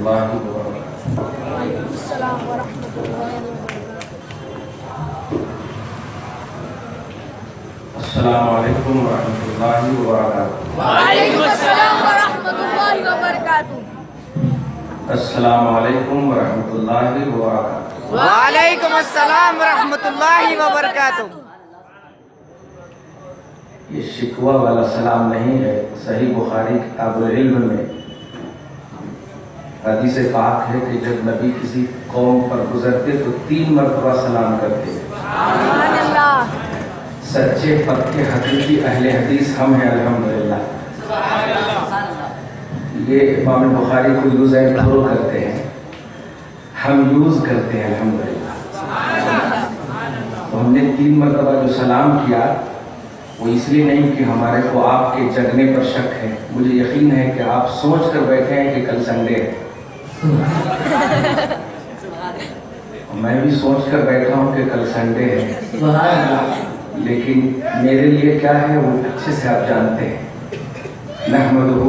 اللہ وبرکاتہ۔ وعلیکم السلام ورحمۃ اللہ وبرکاتہ۔ السلام علیکم ورحمۃ اللہ وبرکاتہ۔ وعلیکم السلام ورحمۃ اللہ وبرکاتہ۔ السلام علیکم ورحمۃ اللہ وبرکاتہ۔ وعلیکم السلام ورحمۃ اللہ وبرکاتہ۔ یہ شکوہ والا سلام نہیں ہے۔ صحیح بخاری کتاب العلم میں حدیث پاک ہے کہ جب نبی کسی قوم پر گزرتے تو 3 مرتبہ سلام کرتے۔ سبحان اللہ۔ سچے پکے حقیقی اہل حدیث ہم ہیں الحمدللہ۔ یہ امام بخاری کو یوز اینڈ تھرو کرتے ہیں، ہم یوز کرتے ہیں الحمدللہ۔ تو ہم نے 3 مرتبہ جو سلام کیا وہ اس لیے نہیں کہ ہمارے کو آپ کے جگنے پر شک ہے، مجھے یقین ہے کہ آپ سوچ کر بیٹھے ہیں کہ کل سنڈے ہے۔ میں بھی سوچ کر بیٹھا ہوں کہ کل سنڈے ہے، لیکن میرے لیے کیا ہے وہ اچھے سے آپ جانتے ہیں۔ نحمدہ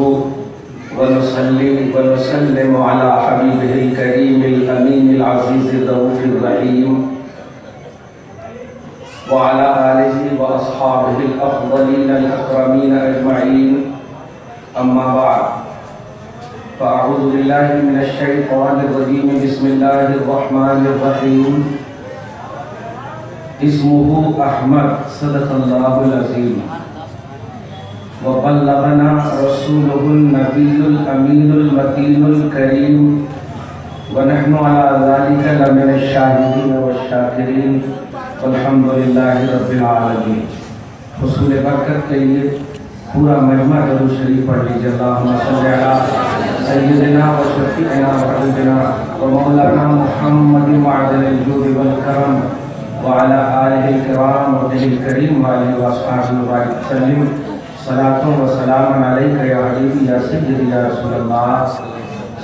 ونصلی ونسلم علی حبیبہ الکریم الامین العزیز الرؤوف الرحیم وعلى آلہ واصحابہ الافضلین الاکرمین اجمعین، اما بعد فاعوذ باللہ من الشیطان الرجیم، بسم اللہ الرحمن الرحیم۔ اسمہ احمد، صدق اللہ العظیم، وبلغنا رسولہ النبی الامین المتین الکریم، ونحن على ذلك لمن الشاہدین والشاکرین، والحمدللہ رب العالمین۔ حصول برکت کے لیے پورا مجمع درود شریف پڑھ لیجیے۔ اللہم صلی علی سیدنا و شفیعنا و حبیبنا و مولانا محمد معدن الجود والکرم وعلی آلہ الکرام و وجہ الکریم وعلی واصحابہ وبارک وسلم۔ صلاۃ و سلام علیک یا حبیبی یا سیدی یا رسول اللہ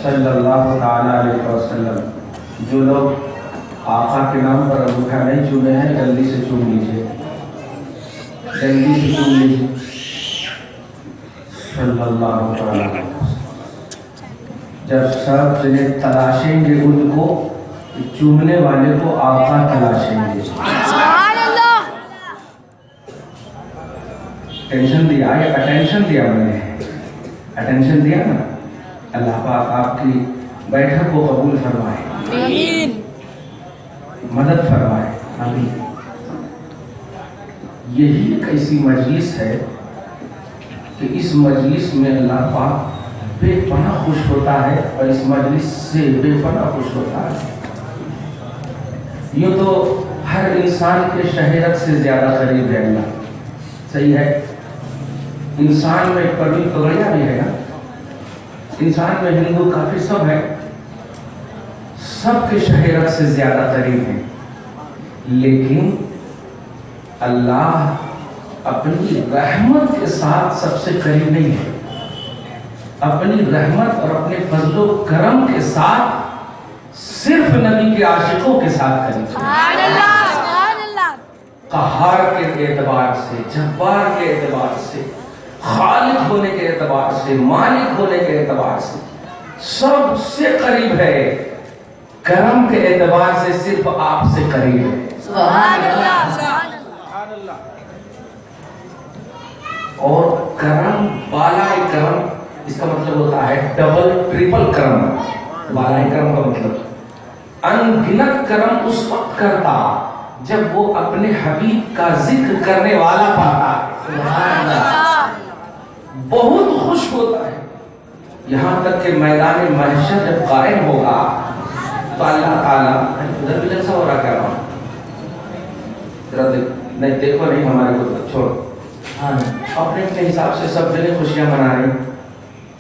صلی اللہ تعالی علیہ وسلم۔ جو لوگ آقا کے نام پر انگوٹھا نہیں چومے ہیں جلدی سے چوم لیجیے، جلدی سے چوم لیجیے۔ صلی اللہ تعالی علیہ وسلم۔ جب سب جنے تلاشیں گے ان کو، چومنے والے کو آقا تلاشیں گے۔ سبحان اللہ۔ ٹینشن دیا، یہ اٹینشن دیا میں نے، اٹینشن دیا نا۔ اللہ پاک آپ کی بیٹھک کو قبول فرمائے، آمین۔ مدد فرمائے، آمین۔ یہی ایک ایسی مجلس ہے کہ اس مجلس میں اللہ پاک بے پناہ خوش ہوتا ہے، اور اس مجلس سے بے پناہ خوش ہوتا ہے۔ یوں تو ہر انسان کے شہرت سے زیادہ قریب ہے اللہ، صحیح ہے؟ انسان میں پروی پگڑیا بھی ہے نا، انسان میں ہندو کافر سب ہے، سب کے شہرت سے زیادہ قریب ہیں، لیکن اللہ اپنی رحمت کے ساتھ سب سے قریب نہیں ہے، اپنی رحمت اور اپنے فضل و کرم کے ساتھ صرف نبی کے عاشقوں کے ساتھ قریب ہے۔ سبحان اللہ۔ سبحان اللہ۔ قہار کے اعتبار سے، جبار کے اعتبار سے، خالق ہونے کے اعتبار سے، مالک ہونے کے اعتبار سے سب سے قریب ہے، کرم کے اعتبار سے صرف آپ سے قریب ہے۔ سبحان اللہ۔ سبحان اللہ۔ اور کرم، بالائی کرم، اس کا مطلب ہوتا ہے ڈبل ٹریپل کرم۔ بالائی کرم کا مطلب انگنت کرم اس وقت کرتا جب وہ اپنے حبیب کا ذکر کرنے والا پاتا ہے۔ سبحان اللہ۔ بہت خوش ہوتا ہے، یہاں تک کہ میدان محشر جب قائم ہوگا تو اللہ تعالیٰ، ادھر بھی جلسہ ہو رہا کیا وہاں؟ ذرا نہیں دیکھو، نہیں ہمارے کو چھوڑ، ہاں اپنے اپنے حساب سے سب جگہ خوشیاں منا رہے ہیں،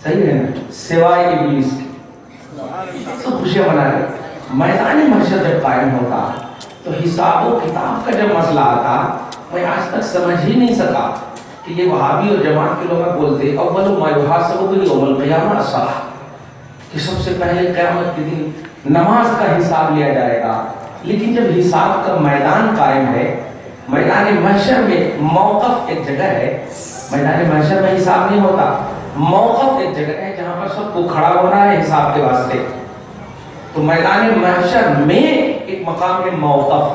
صحیح ہے نا، سوائے ابلیس کی سب خوشیاں منا رہے ہیں۔ میدان محشر جب قائم ہوگا تو حساب و کتاب کا جب مسئلہ آتا، میں آج تک سمجھ ہی نہیں سکا کہ یہ وہابی اور جماعت کے لوگ بولتے اول ما یحاسب یوم القیامہ الصلاۃ، کہ سب سے پہلے قیامت کے دن نماز کا حساب لیا جائے گا، لیکن جب حساب کا میدان قائم ہے، میدان محشر میں موقف ایک جگہ ہے، میدان محشر میں حساب نہیں ہوتا، موقف ایک جگہ ہے جہاں پر سب کو کھڑا ہونا ہے حساب کے واسطے۔ تو میدان محشر میں ایک مقام ہے موقف.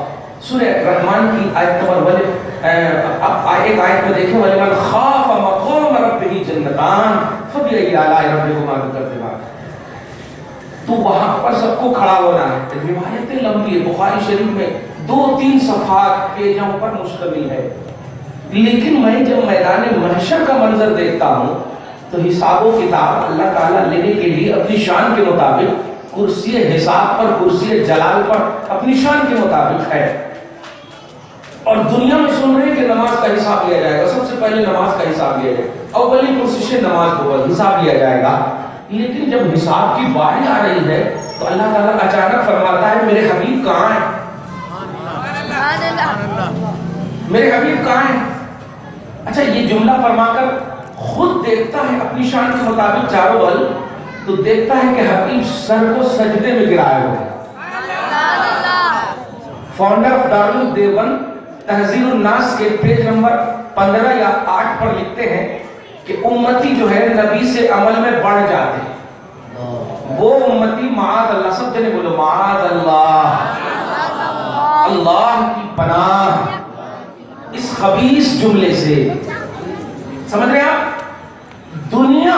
سورہ رحمان کی آیت نمبر ایک آیت میں دیکھیں وَلِمَنْ خَافَ مَقَامَ رَبِّهِ جَنَّتَانِ فَبِأَيِّ آلَاءِ رَبِّكُمَا تُكَذِّبَانِ. تو وہاں پر سب کو کھڑا ہونا ہے. روایتیں لمبی ہے, بخاری شریف میں 2-3 صفحات پیجوں پر مشتمل ہے. لیکن میں جب میدان محشر کا منظر دیکھتا ہوں تو حساب و کتاب اللہ تعالیٰ لینے کے لیے اپنی شان کے مطابق کرسی حساب پر, کرسی جلال پر اپنی شان کے مطابق ہے. اور دنیا میں سن رہے ہیں کہ نماز کا حساب لیا جائے گا. سب سے پہلے نماز کا حساب لیا جائے گا, اولی کوشش نماز کو حساب لیا جائے گا. لیکن جب حساب کی باری آ رہی ہے تو اللہ تعالیٰ اچانک فرماتا ہے میرے حبیب کہاں ہیں, میرے حبیب کہاں ہیں. اچھا یہ جملہ فرما کر خود دیکھتا ہے اپنی شان کے مطابق چاروں بل, تو دیکھتا ہے کہ حبیب سر کو سجدے میں گرائے ہوئے ہیں. فاؤنڈر آف دارالدیوبند تہذیب الناس کے پیج نمبر 15 یا 8 پر لکھتے ہیں کہ امتی جو ہے نبی سے عمل میں بڑھ جاتے ہیں. وہ امتی معاذ اللہ, سب جنے بولو معاذ اللہ, اللہ کی پناہ اس خبیث جملے سے. سمجھ رہے ہیں آپ؟ دنیا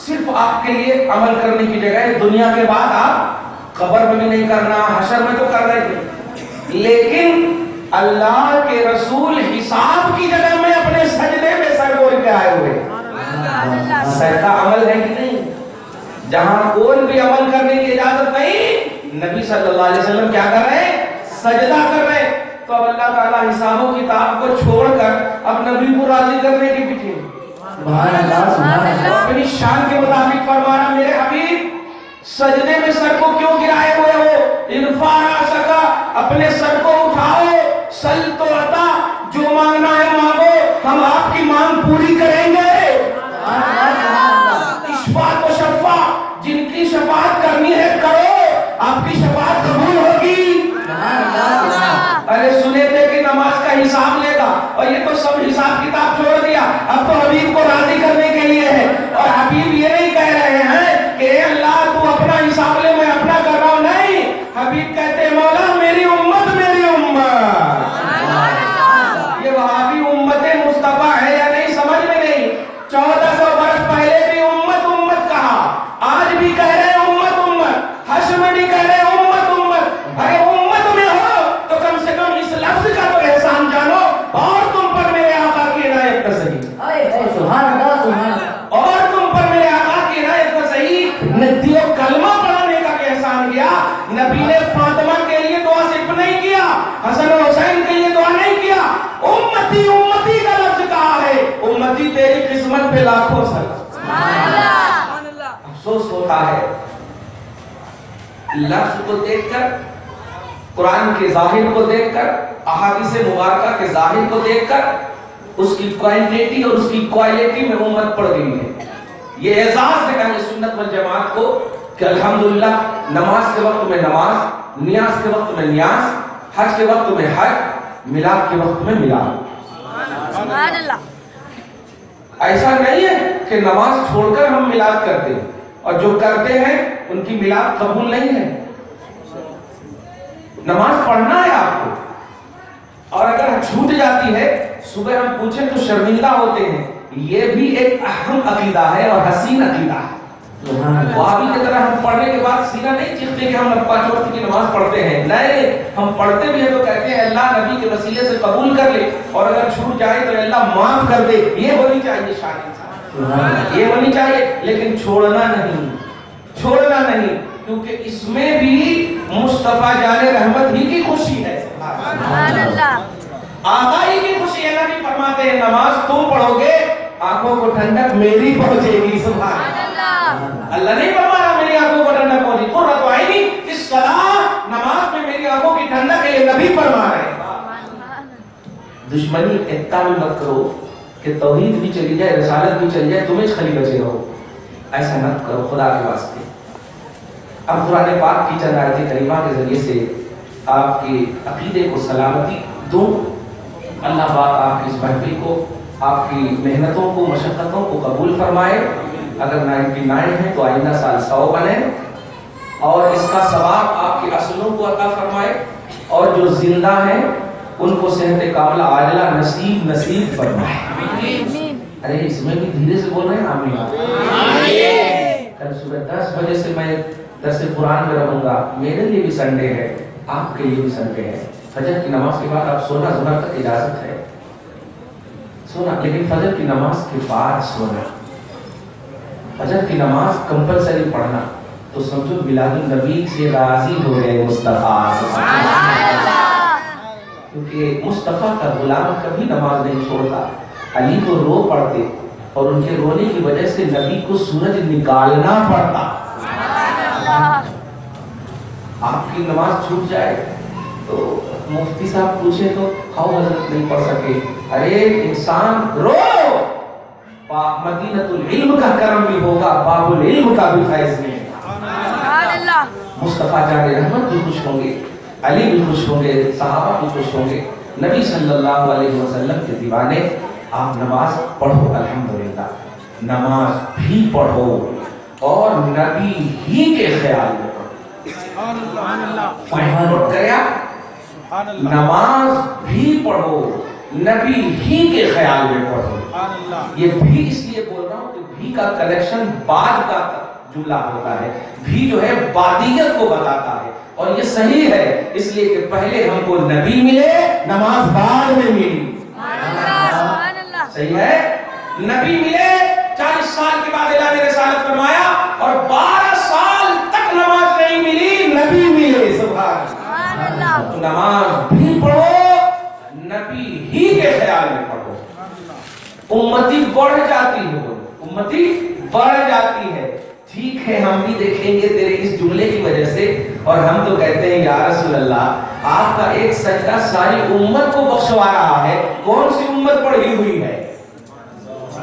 صرف آپ کے لیے عمل کرنے کی جگہ ہے. دنیا کے بعد آپ قبر میں بھی نہیں کرنا, حشر میں تو کر رہے تھے, لیکن اللہ کے رسول حساب کی جگہ میں اپنے سجدے میں سر بول کے آئے ہوئے. سجدہ عمل ہے کہ نہیں؟ جہاں کوئی بھی عمل کرنے کی اجازت نہیں, نبی صلی اللہ علیہ وسلم کیا کر رہے ہیں؟ سجدہ کر رہے ہیں. تو اب اللہ تعالیٰ حساب و کتاب کو چھوڑ کر اب نبی کو راضی کرنے کے پیچھے اپنی شان کے مطابق فرمانا میرے حبیب سجدے میں سر کو کیوں گرائے ہوئے ہو؟ ارفع راسک, اپنے سر کو اٹھاؤ, سل تو عطا, جو مانگنا ہے مانگو, ہم آپ کی مانگ پوری کریں گے. اشفاء تو شفا, جن کی شفاعت کرنی ہے کرو, آپ کی شفاعت قبول ہوگی. ارے سنے تھے کہ نماز کا حساب لے گا, اور یہ تو سب حساب کتاب چھوڑ دیا, اب تو حبیب کو راضی کرنے کے لیے ہے. اور حبیب یہ نہیں کہہ رہے ہیں کہ اے اللہ تو اپنا حساب لے, میں اپنا کر رہا ہوں. نہیں, حبیب کہتے ہیں مولا میری امت, میری امت. یہ وہابی امت مصطفیٰ ہے یا نہیں سمجھ میں نہیں. 1400 برس پہلے بھی امت امت کہا, آج بھی کہہ رہے امت امت, حشر میں بھی کہہ رہے امت امت. ارے امت میں ہو تو کم سے کم اس لفظ کا تو احسان جانو, اور تم پر میرے آقا کی عنایت کا صحیح, اور تم پر میرے آقا کی عنایت کا صحیح ندیو کلمہ پڑھانے کا احسان کیا. نبی نے فاطمہ کے لیے دعا صرف نہیں کیا, حسن و حسین کے لیے دعا نہیں کیا, امتی امتی کا لفظ کہا ہے. امتی تیری قسمت پہ لاکھوں سر. افسوس ہوتا ہے لفظ کو دیکھ کر, قرآن کے ظاہر کو دیکھ کر, احادیث مبارکہ کے ظاہر کو دیکھ کر اس کی کوانٹیٹی اور اس کی کوالٹی میں امت پڑ گئی ہے. یہ اعزاز ہے اہل سنت والجماعت کو کہ الحمدللہ نماز کے وقت میں نماز, نیاز کے وقت میں نیاز, حج کے وقت میں حج, میلاد کے وقت میں میلاد. سبحان اللہ. ایسا نہیں ہے کہ نماز چھوڑ کر ہم میلاد کرتے ہیں, اور جو کرتے ہیں ان کی میلاد قبول نہیں ہے. نماز پڑھنا ہے آپ کو, اور اگر چھوٹ جاتی ہے صبح ہم پوچھیں تو شرمندہ ہوتے ہیں. یہ بھی ایک اہم عقیدہ ہے اور حسین عقیدہ ہے. وہابی کی طرح ہم پڑھنے کے بعد سینہ نہیں چیختے کہ ہم 5 وقت کی نماز پڑھتے ہیں. نہیں, ہم پڑھتے بھی ہیں تو کہتے ہیں اللہ نبی کے وسیلے سے قبول کر لے, اور اگر چھوٹ جائے تو اللہ معاف کر دے. یہ ہونی چاہیے شان انسان, یہ ہونی چاہیے. لیکن چھوڑنا نہیں, چھوڑنا نہیں, کیونکہ اس میں بھی مصطفیٰ جان رحمت ہی کی خوشی ہے. سبحان اللہ. آقا ہی کی خوشی ہے. نبی فرماتے ہیں نماز تم پڑھو گے آنکھوں کو ٹھنڈک میری پہنچے گی. سبحان اللہ. اللہ نہیں فرما رہا میری آنکھوں کو ٹھنڈک پہنچی, قرۃ عینی فی الصلاۃ, نماز میں میری آنکھوں کی ٹھنڈک ہے, یہ نبی فرما رہے ہیں. دشمنی اتنا بھی مت کرو کہ توحید بھی چلی جائے, رسالت بھی چلی جائے, تمہیں خالی بچے رہو. ایسا مت کرو خدا کے واسطے. اب قرآن پاک کی چند آیت کریمہ کے ذریعے سے آپ کے عقیدے کو سلامتی دوں. اللہ پاک آپ کی اس محفل کو, آپ کی محنتوں کو, مشقتوں کو قبول فرمائے. اگر 99 ہے تو آئندہ سال 100 بنے, اور اس کا ثواب آپ کے اصلوں کو عطا فرمائے، اور جو زندہ ہیں ان کو صحت کاملہ عاجلہ نصیب فرمائے۔ آمین۔ ارے اس میں بھی دھیرے سے بول رہے ہیں آمین۔ کل صبح 10 بجے سے میں درس قرآن میں رہوں گا، میرے لیے بھی سنڈے ہے، آپ کے لیے بھی سنڈے ہے۔ فجر کی نماز کے بعد آپ سونا، ظہر تک اجازت ہے سونا، لیکن فجر کی نماز کے بعد سونا، فجر کی نماز کمپلسری پڑھنا، تو سمجھو میلاد النبی سے راضی ہو گئے مصطفیٰ۔ کیونکہ مصطفیٰ کا غلام کبھی نماز نہیں چھوڑتا۔ علی تو رو پڑتے اور ان کے رونے کی وجہ سے نبی کو سورج نکالنا پڑتا۔ آپ کی نماز چھوٹ جائے تو مفتی صاحب پوچھے تو ہاؤ حضرت نہیں پڑھ سکے، ارے انسان رو، مدینہ العلم کا کرم بھی ہوگا، باب العلم کا بھی فیض نہیں۔ مصطفیٰ جان رحمت بھی خوش ہوں گے، علی بھی خوش ہوں گے، صحابہ بھی خوش ہوں گے، نبی صلی اللہ علیہ وسلم کے دیوانے۔ آپ نماز پڑھو، الحمدللہ نماز بھی پڑھو اور نبی ہی کے خیال میں پڑھو۔ نوٹ کریں آپ، نماز بھی پڑھو، نبی ہی کے خیال میں پڑھو۔ یہ بھی اس لیے بول رہا ہوں کہ بھی کا کنیکشن بعد کا جملہ ہوتا ہے، بھی جو ہے بعدیت کو بتاتا ہے، اور یہ صحیح ہے اس لیے کہ پہلے ہم کو نبی ملے، نماز بعد میں ملی۔ صحیح ہے، نبی ملے، 40 سال کے بعد اعلان رسالت فرمایا، اور 12 سال تک نماز نہیں ملی، نبی ملے۔ سبحان اللہ۔ نماز بھی پڑھو، نبی ہی کے خیال میں پڑھو۔ امتی بڑھ جاتی ہے، امتی بڑھ جاتی ہے۔ ٹھیک ہے، ہم بھی دیکھیں گے تیرے اس جملے کی وجہ سے، اور ہم تو کہتے ہیں یا رسول اللہ آپ کا ایک سجدہ ساری امت کو بخشوا رہا ہے، کون سی امت پڑھی ہوئی ہے؟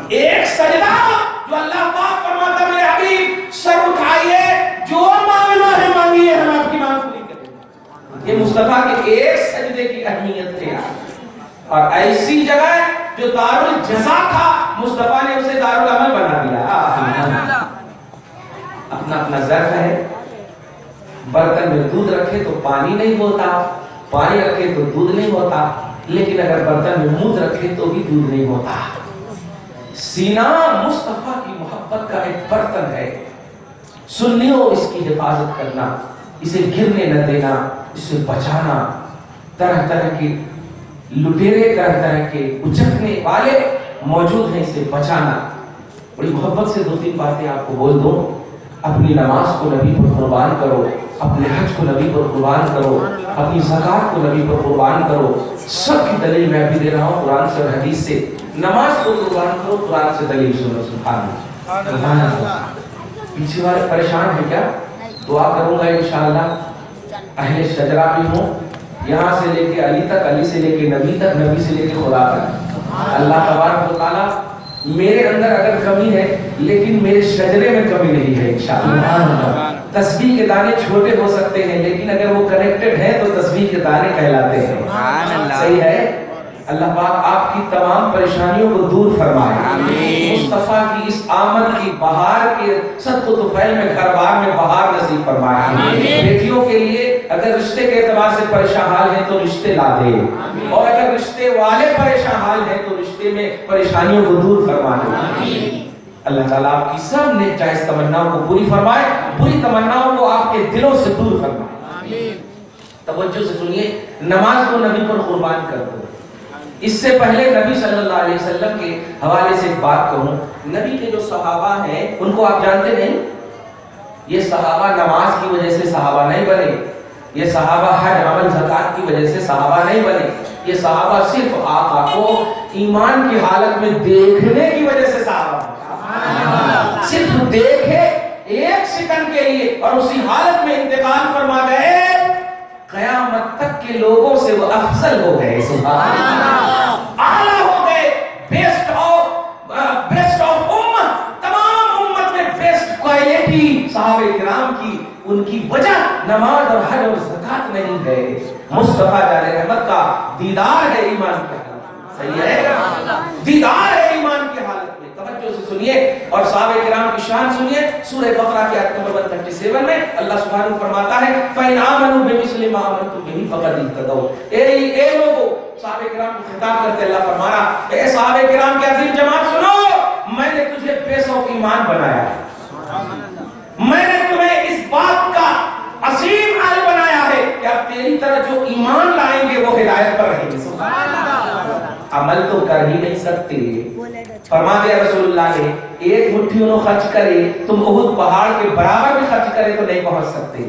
ایک سجدہ جو اللہ پاک فرماتا میرے حبیب سر اٹھائیے، جو مانگنا ہے مانگیے، ہم آپ کی مانگ پوری کریں گے۔ یہ مصطفیٰ کے ایک سجدے کی اہمیت ہے، اور ایسی جگہ جو دارالجزا تھا مصطفیٰ نے اسے دارالعمل بنا دیا۔ اپنا اپنا ظرف ہے، برتن میں دودھ رکھے تو پانی نہیں ہوتا، پانی رکھے تو دودھ نہیں ہوتا، لیکن اگر برتن میں مونج رکھے تو بھی دودھ نہیں ہوتا۔ سینہ مصطفیٰ کی محبت کا ایک برتن ہے، سنیوں اس کی حفاظت کرنا، اسے گرنے نہ دینا، اسے بچانا۔ طرح طرح کے لٹیرے، طرح طرح کے اچکنے والے موجود ہیں، اسے بچانا۔ بڑی محبت سے 2-3 باتیں آپ کو بول دوں۔ اپنی نماز کو نبی پر قربان کرو، اپنے حج کو نبی پر قربان کرو، اپنی زکوٰۃ کو نبی پر قربان کرو۔ سب کی دلیل میں ابھی دے رہا ہوں قرآن سے اور حدیث سے۔ نماز کو قربان کرو، قرآن سے دلیل سنو۔ سبحان اللہ۔ پیچھے والے پریشان ہیں کیا؟ دعا کروں گا انشاءاللہ۔ اہل شجرہ بھی ہوں، یہاں سے لے کے علی تک، علی سے لے کے نبی تک، نبی سے لے کے خدا تک۔ اللہ تبارک و تعالیٰ میرے اندر اگر کمی ہے لیکن میرے شجرے میں کمی نہیں ہے انشاءاللہ۔ تسبیح کے دانے چھوٹے ہو سکتے ہیں لیکن اگر وہ کنیکٹڈ ہیں تو تسبیح کے دانے کہلاتے ہیں۔ صحیح ہے۔ اللہ پاک آپ کی تمام پریشانیوں کو دور فرمائے۔ مصطفیٰ کی اس آمد کی بہار کے صدق و طفیل میں گھر بار میں بہار نصیب فرمائے۔ بیٹیوں کے لیے اگر رشتے کے اعتبار سے پریشان حال ہیں تو رشتے لا دے، اور اگر رشتے والے پریشان حال ہیں تو رشتے میں پریشانیوں کو دور فرما دے۔ اللہ تعالیٰ آپ کی سب نیک جائز تمناؤں کو پوری فرمائے، بری تمناؤں کو آپ کے دلوں سے دور فرمائے۔ توجہ سے سنیے، نماز کو نبی پر قربان کر دو۔ اس سے پہلے نبی صلی اللہ علیہ وسلم کے حوالے سے ایک بات کہوں۔ نبی کے جو صحابہ ہیں ان کو آپ جانتے نہیں، یہ صحابہ نماز کی وجہ سے صحابہ نہیں بنے، یہ صحابہ حج عمل زکوٰۃ کی وجہ سے صحابہ نہیں بنے، یہ صحابہ صرف آقا کو ایمان کی حالت میں دیکھنے کی وجہ سے صحابہ بنے۔ صرف دیکھے ایک سیکنڈ کے لیے اور اسی حالت میں انتقال فرما گئے، قیامت تک کے لوگوں سے وہ افضل ہو گئے، سبحان اللہ، اعلیٰ ہو گئے، بیسٹ آف امت، تمام امت میں بیسٹ کوالٹی صحابہ کرام کی، ان کی وجہ نماز اور حج اور زکوٰۃ نہیں ہے، مصطفیٰ جان رحمت کا دیدار ہے ایمان کی حالت میں۔ صحیح ہے، دیدار ہے ایمان کی حالت میں۔ توجہ سے سنیے اور صحابہ کرام کی شان سنیے۔ سورہ بقرہ کی آیت نمبر 136 137 میں اللہ سبحانہ فرماتا ہے فَإِنْ آمَنُوا بِمِثْلِ مَا آمَنْتُمْ بِهِ فَقَدِ اهْتَدَوْا۔ اے لوگوں، صحابہ کرام کو خطاب کرتے اللہ فرما رہا، اے صحابہ کرام کی عظیم جماعت سنو، میں نے تجھے بے شوق ایمان بنایا ہے، میں نے تمہیں اس بات کا عظیم اہل بنایا ہے کہ اب تیری طرح جو ایمان لائیں گے وہ ہدایت پر رہیں گے۔ عمل تو کر ہی نہیں سکتے، فرما دیا رسول اللہ نے ایک مٹھی انہوں خرچ کرے، تم احد پہاڑ کے برابر بھی خرچ کرے تو نہیں پہنچ سکتے۔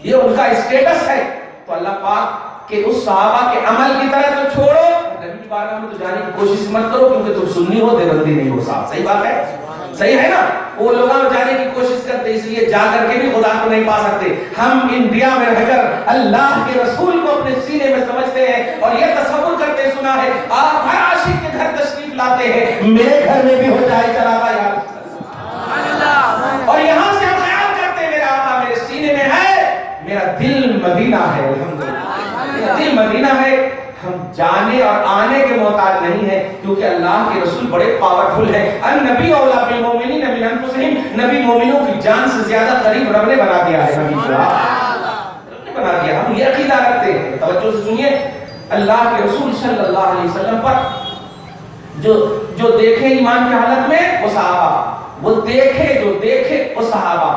یہ ان کا اسٹیٹس ہے۔ تو اللہ پاک کہ اس صحابہ کے عمل کی طرح تو چھوڑو، نبی کی بارگاہ میں تو جانے کی کوشش مت کرو کیونکہ تم سنی ہو، دیوبندی نہیں ہو۔ صاحب صحیح بات ہے، صحیح ہے نا؟ وہ لوگ جانے کی کوشش کرتے اس لیے جا کر کے بھی خدا کو نہیں پا سکتے۔ ہم انڈیا میں رہ کر اللہ کے رسول کو اپنے سینے میں سمجھتے ہیں اور یہ تصور کرتے سنا ہے آپ ہر عاشق کے گھر تشریف لاتے ہیں، میرے گھر میں بھی ہو جائے چراغا یا اور یہاں سے ہم خیال کرتے ہیں میرا آقا میرے سینے میں ہے، میرا دل مدینہ ہے، الحمدللہ میرا دل مدینہ ہے۔ ہم جانے اور آنے کے محتاج نہیں ہیں کیونکہ اللہ کے رسول بڑے پاورفل ہیں۔ النبی اولا بالمؤمنین من انفسہم، نبی مومنوں کی جان سے زیادہ قریب رب نے بنا دیا ہے، نبی کو رب نے بنا دیا۔ ہم یہ عقیدہ رکھتے ہیں، توجہ سے سنیے، اللہ کے رسول صلی اللہ علیہ وسلم پر جو دیکھے ایمان کی حالت میں وہ صحابہ، وہ دیکھے جو دیکھے وہ صحابہ۔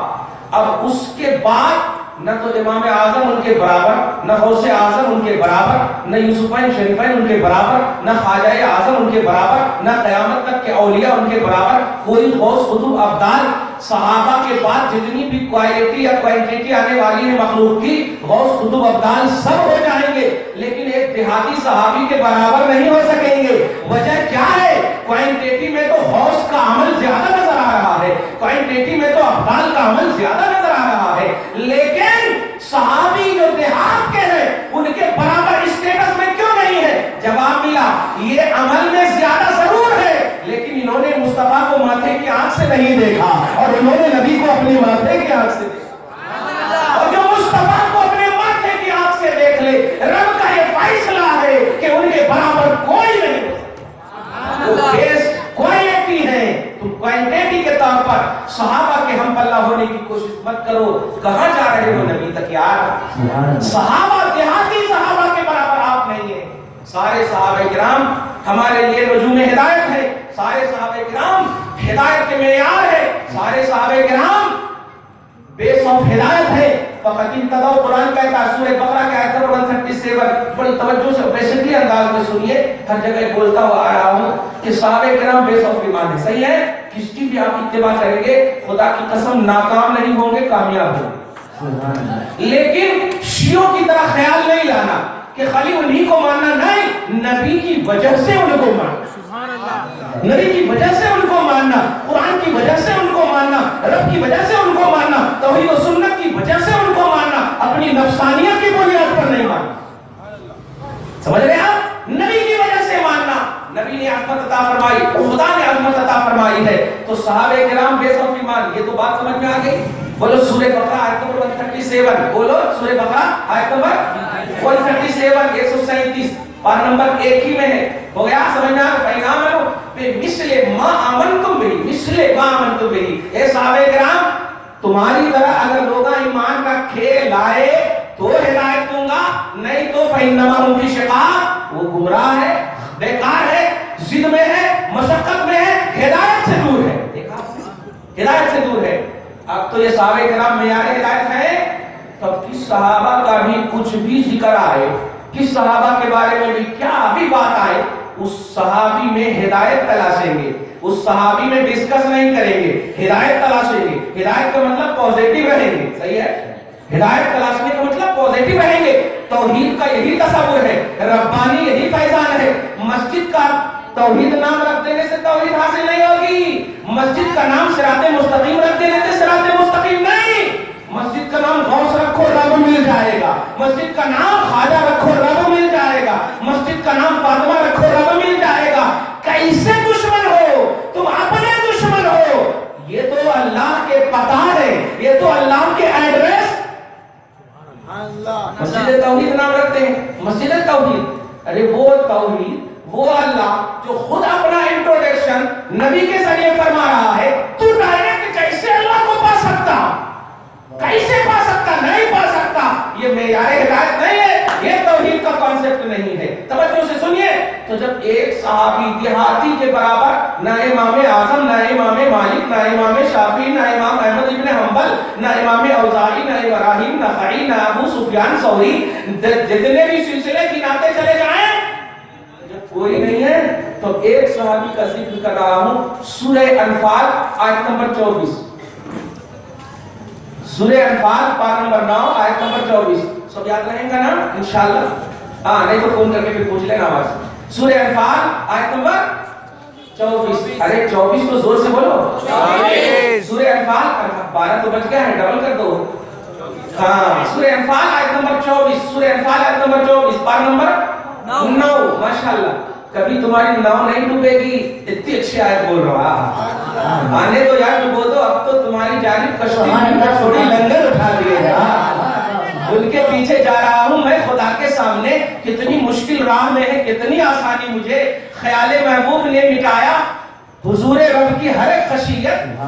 اب اس کے بعد نہ تو امام اعظم ان کے برابر، نہ غوث اعظم ان کے برابر، نہ یوسفین شریفین ان کے برابر، نہ خواجہ اعظم ان کے برابر، نہ قیامت تک کے اولیاء ان کے برابر کوئی غوث قطب ابدال۔ صحابہ کے بعد جتنی بھی کوالٹی یا کوانٹٹی آنے والی ہے مخلوق کی، غوث قطب ابدال سب ہو جائیں گے لیکن ایک دیہاتی صحابی کے برابر نہیں ہو سکیں گے۔ وجہ کیا ہے؟ کوانٹٹی میں تو غوث کا عمل زیادہ نظر آ رہا ہے، کوانٹٹی میں تو ابدال کا عمل زیادہ نظر آ رہا ہے، لیکن صحابی جو دیہات کے ہیں ان کے برابر اسٹیٹس میں کیوں نہیں ہے؟ جواب ملا، یہ عمل میں زیادہ ضرور ہے لیکن انہوں نے مصطفیٰ کو ماتھے کی آنکھ سے نہیں دیکھا اور انہوں نے نبی کو اپنے ماتھے کی آنکھ سے دیکھا، اور جو مصطفیٰ کو اپنے ماتھے کی آنکھ سے دیکھ لے رب کا یہ فیصلہ ہے کہ ان کے برابر کوئی نہیں ہو سکتا۔ وہ بیسٹ کوالٹی ہے، تم کوانٹٹی کے طور پر صحابہ کے ہم پلہ ہونے کی کوشش مت کرو۔ کہاں جا رہے ہو نبی تک یار؟ صحابہ دیہاتی صحابہ کے برابر آپ نہیں ہیں۔ سارے صحابہ کرام ہمارے لیے نجوم ہدایت ہے، سارے صحابہ کرام ہدایت کے معیار ہے، سارے صحابہ کرام بیس آف ہدایت ہے۔ فقط اہتدوا قرآن کہتا ہے سورہ بقرہ کے آیت نمبر 137، بڑی توجہ سے بیسکلی انداز میں سنیے، ہر جگہ بولتا ہوا آ رہا ہوں کہ صحابہ کرام بیس آف ایمان ہے، صحیح ہے؟ کس کی بھی آپ اتباع کریں گے خدا کی قسم ناکام نہیں ہوں گے، کامیاب ہوں گے، لیکن شیعوں کی طرح خیال نہیں لانا کہ خالی انہی کو ماننا، نہیں، نبی کی وجہ سے ان کو ماننا، نبی کی وجہ سے ان کو ماننا، قرآن کی وجہ سے ان کو ماننا، رب کی وجہ سے ان کو ماننا، توحید و سنت کی وجہ سے ان کو ماننا، اپنی نفسانیت کی بنیاد پر نہیں ماننا۔ سمجھ رہے آپ؟ نبی کی وجہ سے ماننا، نبی نے عظمت عطا فرمائی، خدا نے عظمت عطا فرمائی ہے، تو صحابہ کرام بیس آف ایمان، یہ تو بات سمجھ میں آ گئی؟ بولو سورہ بقرہ آیت نمبر 137، بولو سورہ بقرہ آیت نمبر 137 137 پارہ نمبر 1 ہی میں ہے، ہو گیا سمجھنا؟ فَإِنْ آمَنُوا بِمِثْلِ مَا آمَنْتُمْ بِهِ، مِثْلِ مَا آمَنْتُمْ بِهِ۔ اے صحابہ کرام تمہاری طرح اگر لوگ ایمان کا کھیل لائے تو ہدایت دوں گا، نہیں تو فَإِنَّمَا هُمْ فِي شِقَاقٍ، وہ گمراہ ہے، بیکار ہے، ضد میں ہے، مشقت میں ہے، ہدایت سے دور ہے، دیکھا ہدایت سے دور ہے۔ اب تو یہ صحابہ کرام معیار ہدایت ہے، تب کس صحابہ کا بھی کچھ بھی ذکر آئے، کس صحابہ کے بارے میں بھی کیا بھی بات آئے، اس صحابی میں ہدایت تلاشیں گے، اس صحابی میں ڈسکس نہیں کریں گے، ہدایت تلاشیں گے۔ ہدایت کا مطلب پوزیٹیو رہیں گے، صحیح ہے؟ ہدایت تلاشنے کا مطلب پوزیٹیو رہیں گے۔ توحید کا یہی تصور ہے، ربانی یہی فیضان ہے۔ مسجد کا توحید نام رکھ دینے سے توحید حاصل نہیں ہوگی، مسجد کا نام صراط مستقیم رکھ دینے سے صراط مستقیم نہیں، مسجد کا نام غوث رکھو رب مل جائے گا، مسجد کا نام خواجہ رکھو رب مل جائے گا، مسجد کا نام فاطمہ رکھو رب مل جائے گا۔ کیسے دشمن ہو تم؟ اپنے دشمن ہو، یہ تو اللہ کے پتہ ہے، یہ تو اللہ کے ایڈریس۔ مسجد توحید نام رکھتے ہیں، مسجد توحید، ارے وہ توحید، وہ اللہ جو خود اپنا انٹروڈکشن نبی کے ذریعے فرما رہا ہے، تو ڈائریکٹ کیسے اللہ کو پا سکتا؟ ایک صحابی دیہاتی کے برابر نہ امام اعظم، نہ امام مالک، نہ امام شافعی، نہ امام احمد ابن حنبل، نہ امام اوزاعی، نہ ابراہیم نخعی، نہ ابو سفیان ثوری، جتنے بھی سلسلے گناتے چلے جائیں جب کوئی نہیں ہے تو ایک صحابی کا ذکر کر رہا ہوں۔ سورہ انفال آیت نمبر 24، سورہ انفال پارہ نمبر 9 آیت نمبر 24، سب یاد رہیں گا نا انشاءاللہ؟ ہاں نہیں تو فون کر کے پھر پوچھ لینا آواز۔ سورہ انفال آیت نمبر 24، ارے 24 تو زور سے بولو، 24۔ سورہ انفال 12 تو بچ گیا ہے، ڈبل کر دو۔ ہاں سورہ انفال آیت نمبر 24، سورہ انفال آیت نمبر 24 پارہ نمبر 9۔ ماشاءاللہ کبھی تمہاری ناؤ نہیں ڈوبے گی، اتنی اچھی آیت بول رہا ہے۔ آنے تو یار ڈبو دو، اب تو تمہاری جانب کشتی چھوڑی لنگر اٹھا دیے ہیں۔ ان کے پیچھے جا رہا ہوں میں خدا کے سامنے، کتنی مشکل راہ میں ہے، کتنی آسانی مجھے خیال محبوب نے مٹایا، حضور رب کی ہر ایک خشیت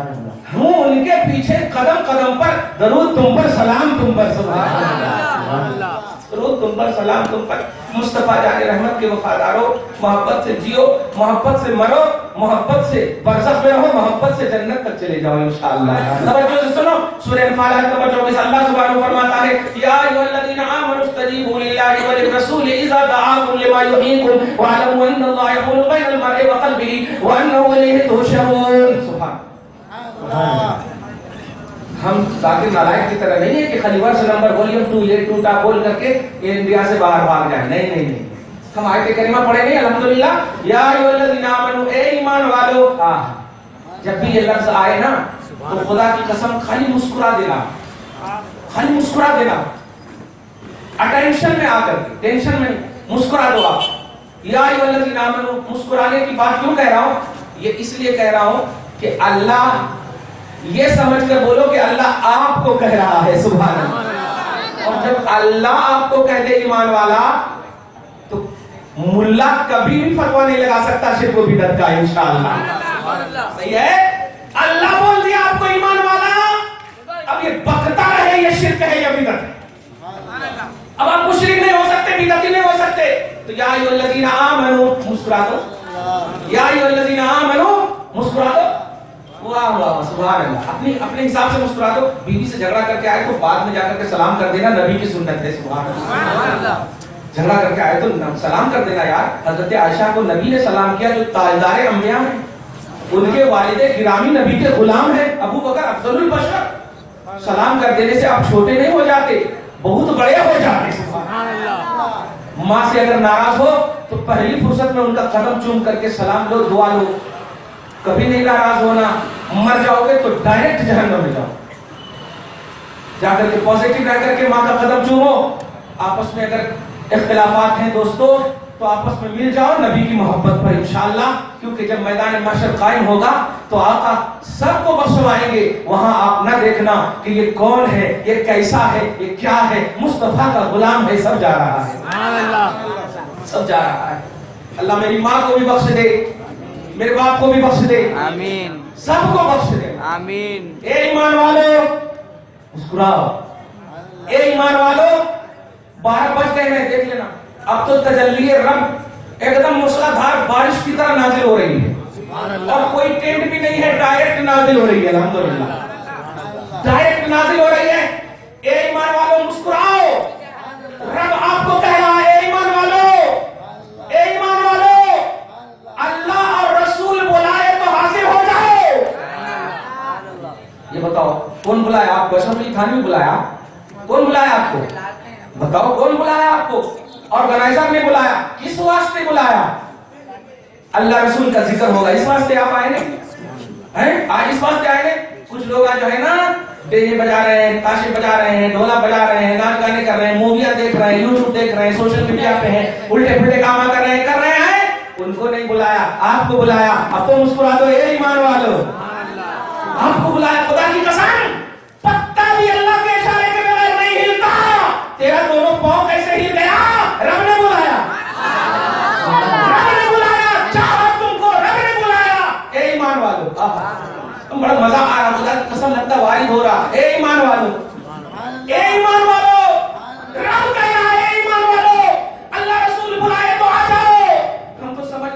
ہوں ان کے پیچھے قدم قدم پر، درود تم پر سلام تم پر، سبحان اللہ، درود تم پر سلام تم پر۔ مصطفیٰ جان رحمت کے وفاداروں، محبت سے جیو، محبت سے مرو، محبت سے برزخ میں رہو، محبت سے جنت تک چلے جاؤ انشاءاللہ۔ توجہ سے سنو سورہ انفال آیت نمبر 24، اللہ سبحانہ فرماتا ہے یا ایھا الذین آمنوا استجیبوا للہ وللرسول اذا دعاکم لما یحییکم واعلموا ان اللہ یحول بین المرء وقلبہ وانہ الیہ تحشرون۔ سبحان اللہ۔ ہم ذاکر نالائق کی طرح نہیں ہے کہ خلیور سے نمبر ولیوم 2 یہ ٹوٹا بول کر کے انڈیا سے باہر بھاگ جائیں، نہیں نہیں نہیں، ہم آیت کریمہ پڑھیں گے الحمدللہ۔ یا ایھا الذین آمنوا، اے ایمان والو، جب بھی یہ لفظ آئے نا تو خدا کی قسم خالی مسکرا دینا، خالی مسکرا دینا، اٹینشن میں آ کر کے، ٹینشن میں مسکرا دو آپ۔ یا ایھا الذین آمنوا، مسکرانے کی بات کیوں کہہ رہا ہوں؟ یہ اس لیے کہہ رہا ہوں کہ اللہ یہ سمجھ کر بولو کہ اللہ آپ کو کہہ رہا ہے، سبحان اللہ۔ اور جب اللہ آپ کو کہہ دے ایمان والا تو ملا کبھی بھی فتویٰ نہیں لگا سکتا شرک و بدعت کا انشاءاللہ۔ صحیح ہے؟ اللہ بول دیا آپ کو ایمان والا، اب یہ بکتا رہے یہ شرک ہے یا بدعت ہے، اب آپ مشرک نہیں ہو سکتے، بدعتی نہیں ہو سکتے۔ تو یا ایھا الذین آمنوا، مسکرا دو، یا ایھا الذین آمنوا، مسکرا دو۔ واہ واہ سبحان اللہ، اپنے حساب سے مسکرا دو۔ بیوی سے جھگڑا کر کے آئے تو بعد میں جا کر کے سلام کر دینا، نبی کی سنت ہے، سبحان اللہ۔ جھگڑا کر کے آئے تو سلام کر دینا یار۔ حضرت عائشہ کو نبی نے سلام کیا جو تاجدار انبیاء ہیں، ان کے والد گرامی نبی کے غلام ہیں، ابو بکر افضل البشر۔ سلام کر دینے سے آپ چھوٹے نہیں ہو جاتے، بہت بڑے ہو جاتے، سبحان اللہ۔ ماں سے اگر ناراض ہو تو پہلی فرصت میں ان کا قدم چوم کر کے سلام لو، دعا لو۔ کبھی نہیں ناراض ہونا، مر جاؤ گے تو ڈائریکٹ جہنم میں جاؤ، جا کر کے پوزیٹو رہ کر کے ماں کا قدم چومو۔ آپس میں اگر اختلافات ہیں دوستو تو آپس میں مل جاؤ نبی کی محبت پر انشاءاللہ، کیونکہ جب میدان محشر قائم ہوگا تو آقا سب کو بخشوائیں گے، وہاں آپ نہ دیکھنا کہ یہ کون ہے، یہ کیسا ہے، یہ کیا ہے، مصطفیٰ کا غلام ہے، سب جا رہا ہے، سب جا رہا ہے۔ اللہ میری ماں کو بھی بخش دے، میرے باپ کو بھی بخش دے، آمین، سب کو بخش دے، آمین۔ اے ایمان والو مسکراؤ، اے ایمان والو 12 بج گئے ہیں، دیکھ لینا اب تو تجلی رب ایک دم موسلادھار بارش کی طرح نازل ہو رہی ہے، اور کوئی ٹینٹ بھی نہیں ہے، ڈائریکٹ نازل ہو رہی ہے، الحمدللہ ڈائریکٹ نازل ہو رہی ہے۔ اے ایمان والو مسکراؤ، رب آپ کو کہہ رہا ہے، اے ایمان والو، اے ایمان والو، اللہ اور رسول بلائے تو حاضر ہو جاؤ۔ یہ بتاؤ کون بلایا آپ کو؟ اشرف علی تھانوی بلایا؟ کون بلایا آپ کو؟ بتاؤ کون بلایا آپ کو؟ آرگنائزر نے بلایا؟ کس واسطے بلایا؟ اللہ رسول کا ذکر ہوگا، اس واسطے آپ آئے ہیں؟ آج اس واسطے آئے ہیں؟ کچھ لوگ جو ہے نا ڈیجے بجا رہے ہیں، تاشے بجا رہے ہیں، ڈھولا بجا رہے ہیں، ناچ گانے کر رہے ہیں، موویاں دیکھ رہے ہیں، یوٹیوب دیکھ رہے ہیں، سوشل میڈیا پہ ہیں، الٹے پھلٹے کام کر رہے ہیں، ان کو نہیں بلایا، آپ کو بلایا۔ اب تو مسکرا دو، اے ایمان والو، آپ کو بلایا۔ خدا کی قسم پتہ بھی اللہ کے اشارے کے بغیر نہیں ہلتا، تیرا دونوں پاؤں کیسے ہل گیا؟ رب نے بلایا، رب نے بلایا، چاہا تم کو رب نے بلایا۔ اے ایمان والو، بڑا مزہ آ رہا، خدا کی قسم لگتا وارد ہو رہا۔ اے ایمان والو، اے ایمان والو، رب کہہ رہا ہے، اے ایمان والو، اللہ رسول بلائے تو آ جاؤ۔ ہم تو سمجھ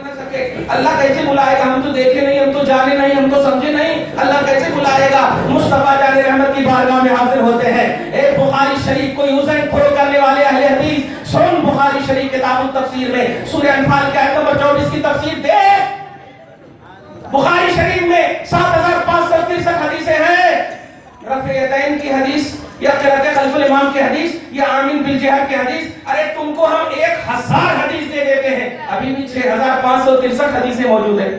اللہ کیسے بلائے گا؟ ہم تو دیکھے نہیں، ہم تو جانے نہیں، ہم تو سمجھے نہیں، اللہ کیسے بلائے گا؟ مصطفیٰ جان رحمت کی بارگاہ میں حاضر ہوتے ہیں۔ ایک بخاری شریف کو یوزن تھرو کرنے والے اہل حدیث سن بخاری شریف کتاب التفسیر میں سورہ انفال کے آیت نمبر 24 کی تفسیر دے۔ بخاری شریف میں 7563 حدیثیں ہیں۔ رفع یدین کی حدیث یا قراءت خلف الامام کی حدیث یا آمین بالجہر کی حدیث، ارے تم کو ہم 1000 حدیث دے دیتے ہیں، ابھی بھی 6563 حدیثیں موجود ہیں،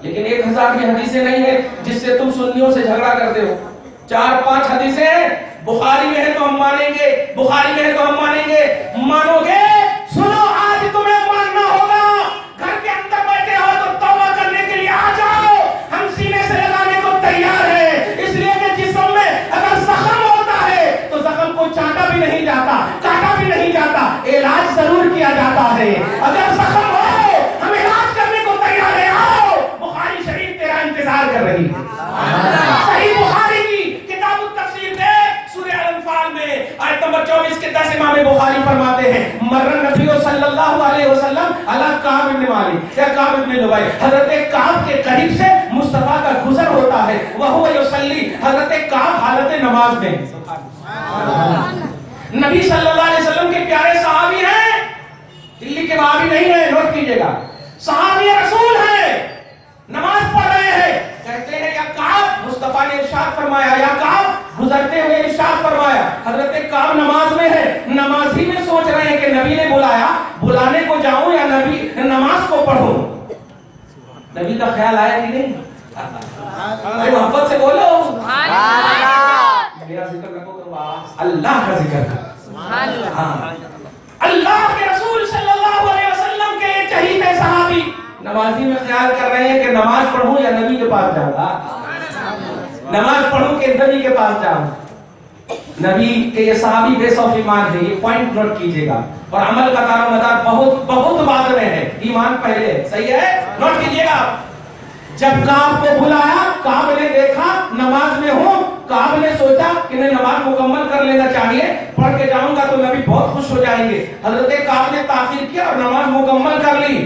لیکن 1000 کی حدیثیں نہیں ہیں جس سے تم سنیوں سے جھگڑا کرتے ہو۔ 4-5 حدیثیں ہیں، بخاری میں ہے تو ہم مانیں گے، بخاری میں ہے تو ہم مانیں گے۔ مانو گے؟ سنو، آج تمہیں ماننا ہوگا۔ گھر کے اندر بیٹھے ہو تو توبہ کرنے کے لیے آ جاؤ، ہم سینے سے لگانے کو تیار ہیں، اس لیے کہ جسم میں اگر زخم ہوتا ہے تو زخم کو چاٹا بھی نہیں جاتا، کاٹا بھی نہیں جاتا، علاج ضرور کیا جاتا ہے۔ اگر زخم ہو ہم علاج کرنے کو تیار ہیں، آؤ، بخاری شریف تیرا انتظار کر رہی ہے۔ صحیح بخاری کی کتاب التفسیر میں سورہ انفال میں آیت نمبر 24 کے 10 امام بخاری فرماتے ہیں مر نبی صلی اللہ علیہ وسلم علی کعب بن مالک یا کعب بن لبئی، حضرت کعب کے قریب سے مصطفیٰ کا گزر ہوتا ہے، وہو یصلی، حضرت کعب حالت نماز میں۔ نبی صلی اللہ علیہ وسلم کے پیارے صحابی ہیں، دلی کے وہابی نہیں ہیں، نوٹ کیجئے گا، صحابی رسول ہیں، نماز پڑھ رہے ہیں، کہتے ہیں یا کعب، مصطفیٰ نے ارشاد فرمایا یا کعب، گزرتے ہوئے ارشاد فرمایا، حضرت کعب نماز میں ہے، نماز ہی میں سوچ رہے ہیں کہ نبی نے بلایا، بلانے کو جاؤں یا نبی نماز کو پڑھوں؟ نبی کا خیال آیا کہ نہیں؟ محبت سے بولو میرا ذکر نہ کرو، اللہ کا ذکر کرو۔ اللہ کے رسول صلی اللہ علیہ وسلم کے چہیتے صحابی نمازی میں خیال کر رہے ہیں کہ نماز پڑھوں یا نبی کے پاس جاؤں گا، نماز پڑھوں کہ نبی کے پاس جاؤں۔ نبی کے یہ صحابی بیس آف ایمان ہے، یہ پوائنٹ نوٹ کیجئے گا، اور عمل کا دار و مدار بہت بعد میں ہے، ایمان پہلے ہے، صحیح ہے؟ نوٹ کیجئے گا۔ جب کعب کو بلایا، کعب نے دیکھا نماز میں ہوں، کعب نے سوچا کہ میں نماز مکمل کر لینا چاہیے، پڑھ کے جاؤں گا تو نبی بہت خوش ہو جائیں گے۔ حضرت کعب نے تاخیر کیا اور نماز مکمل کر لی،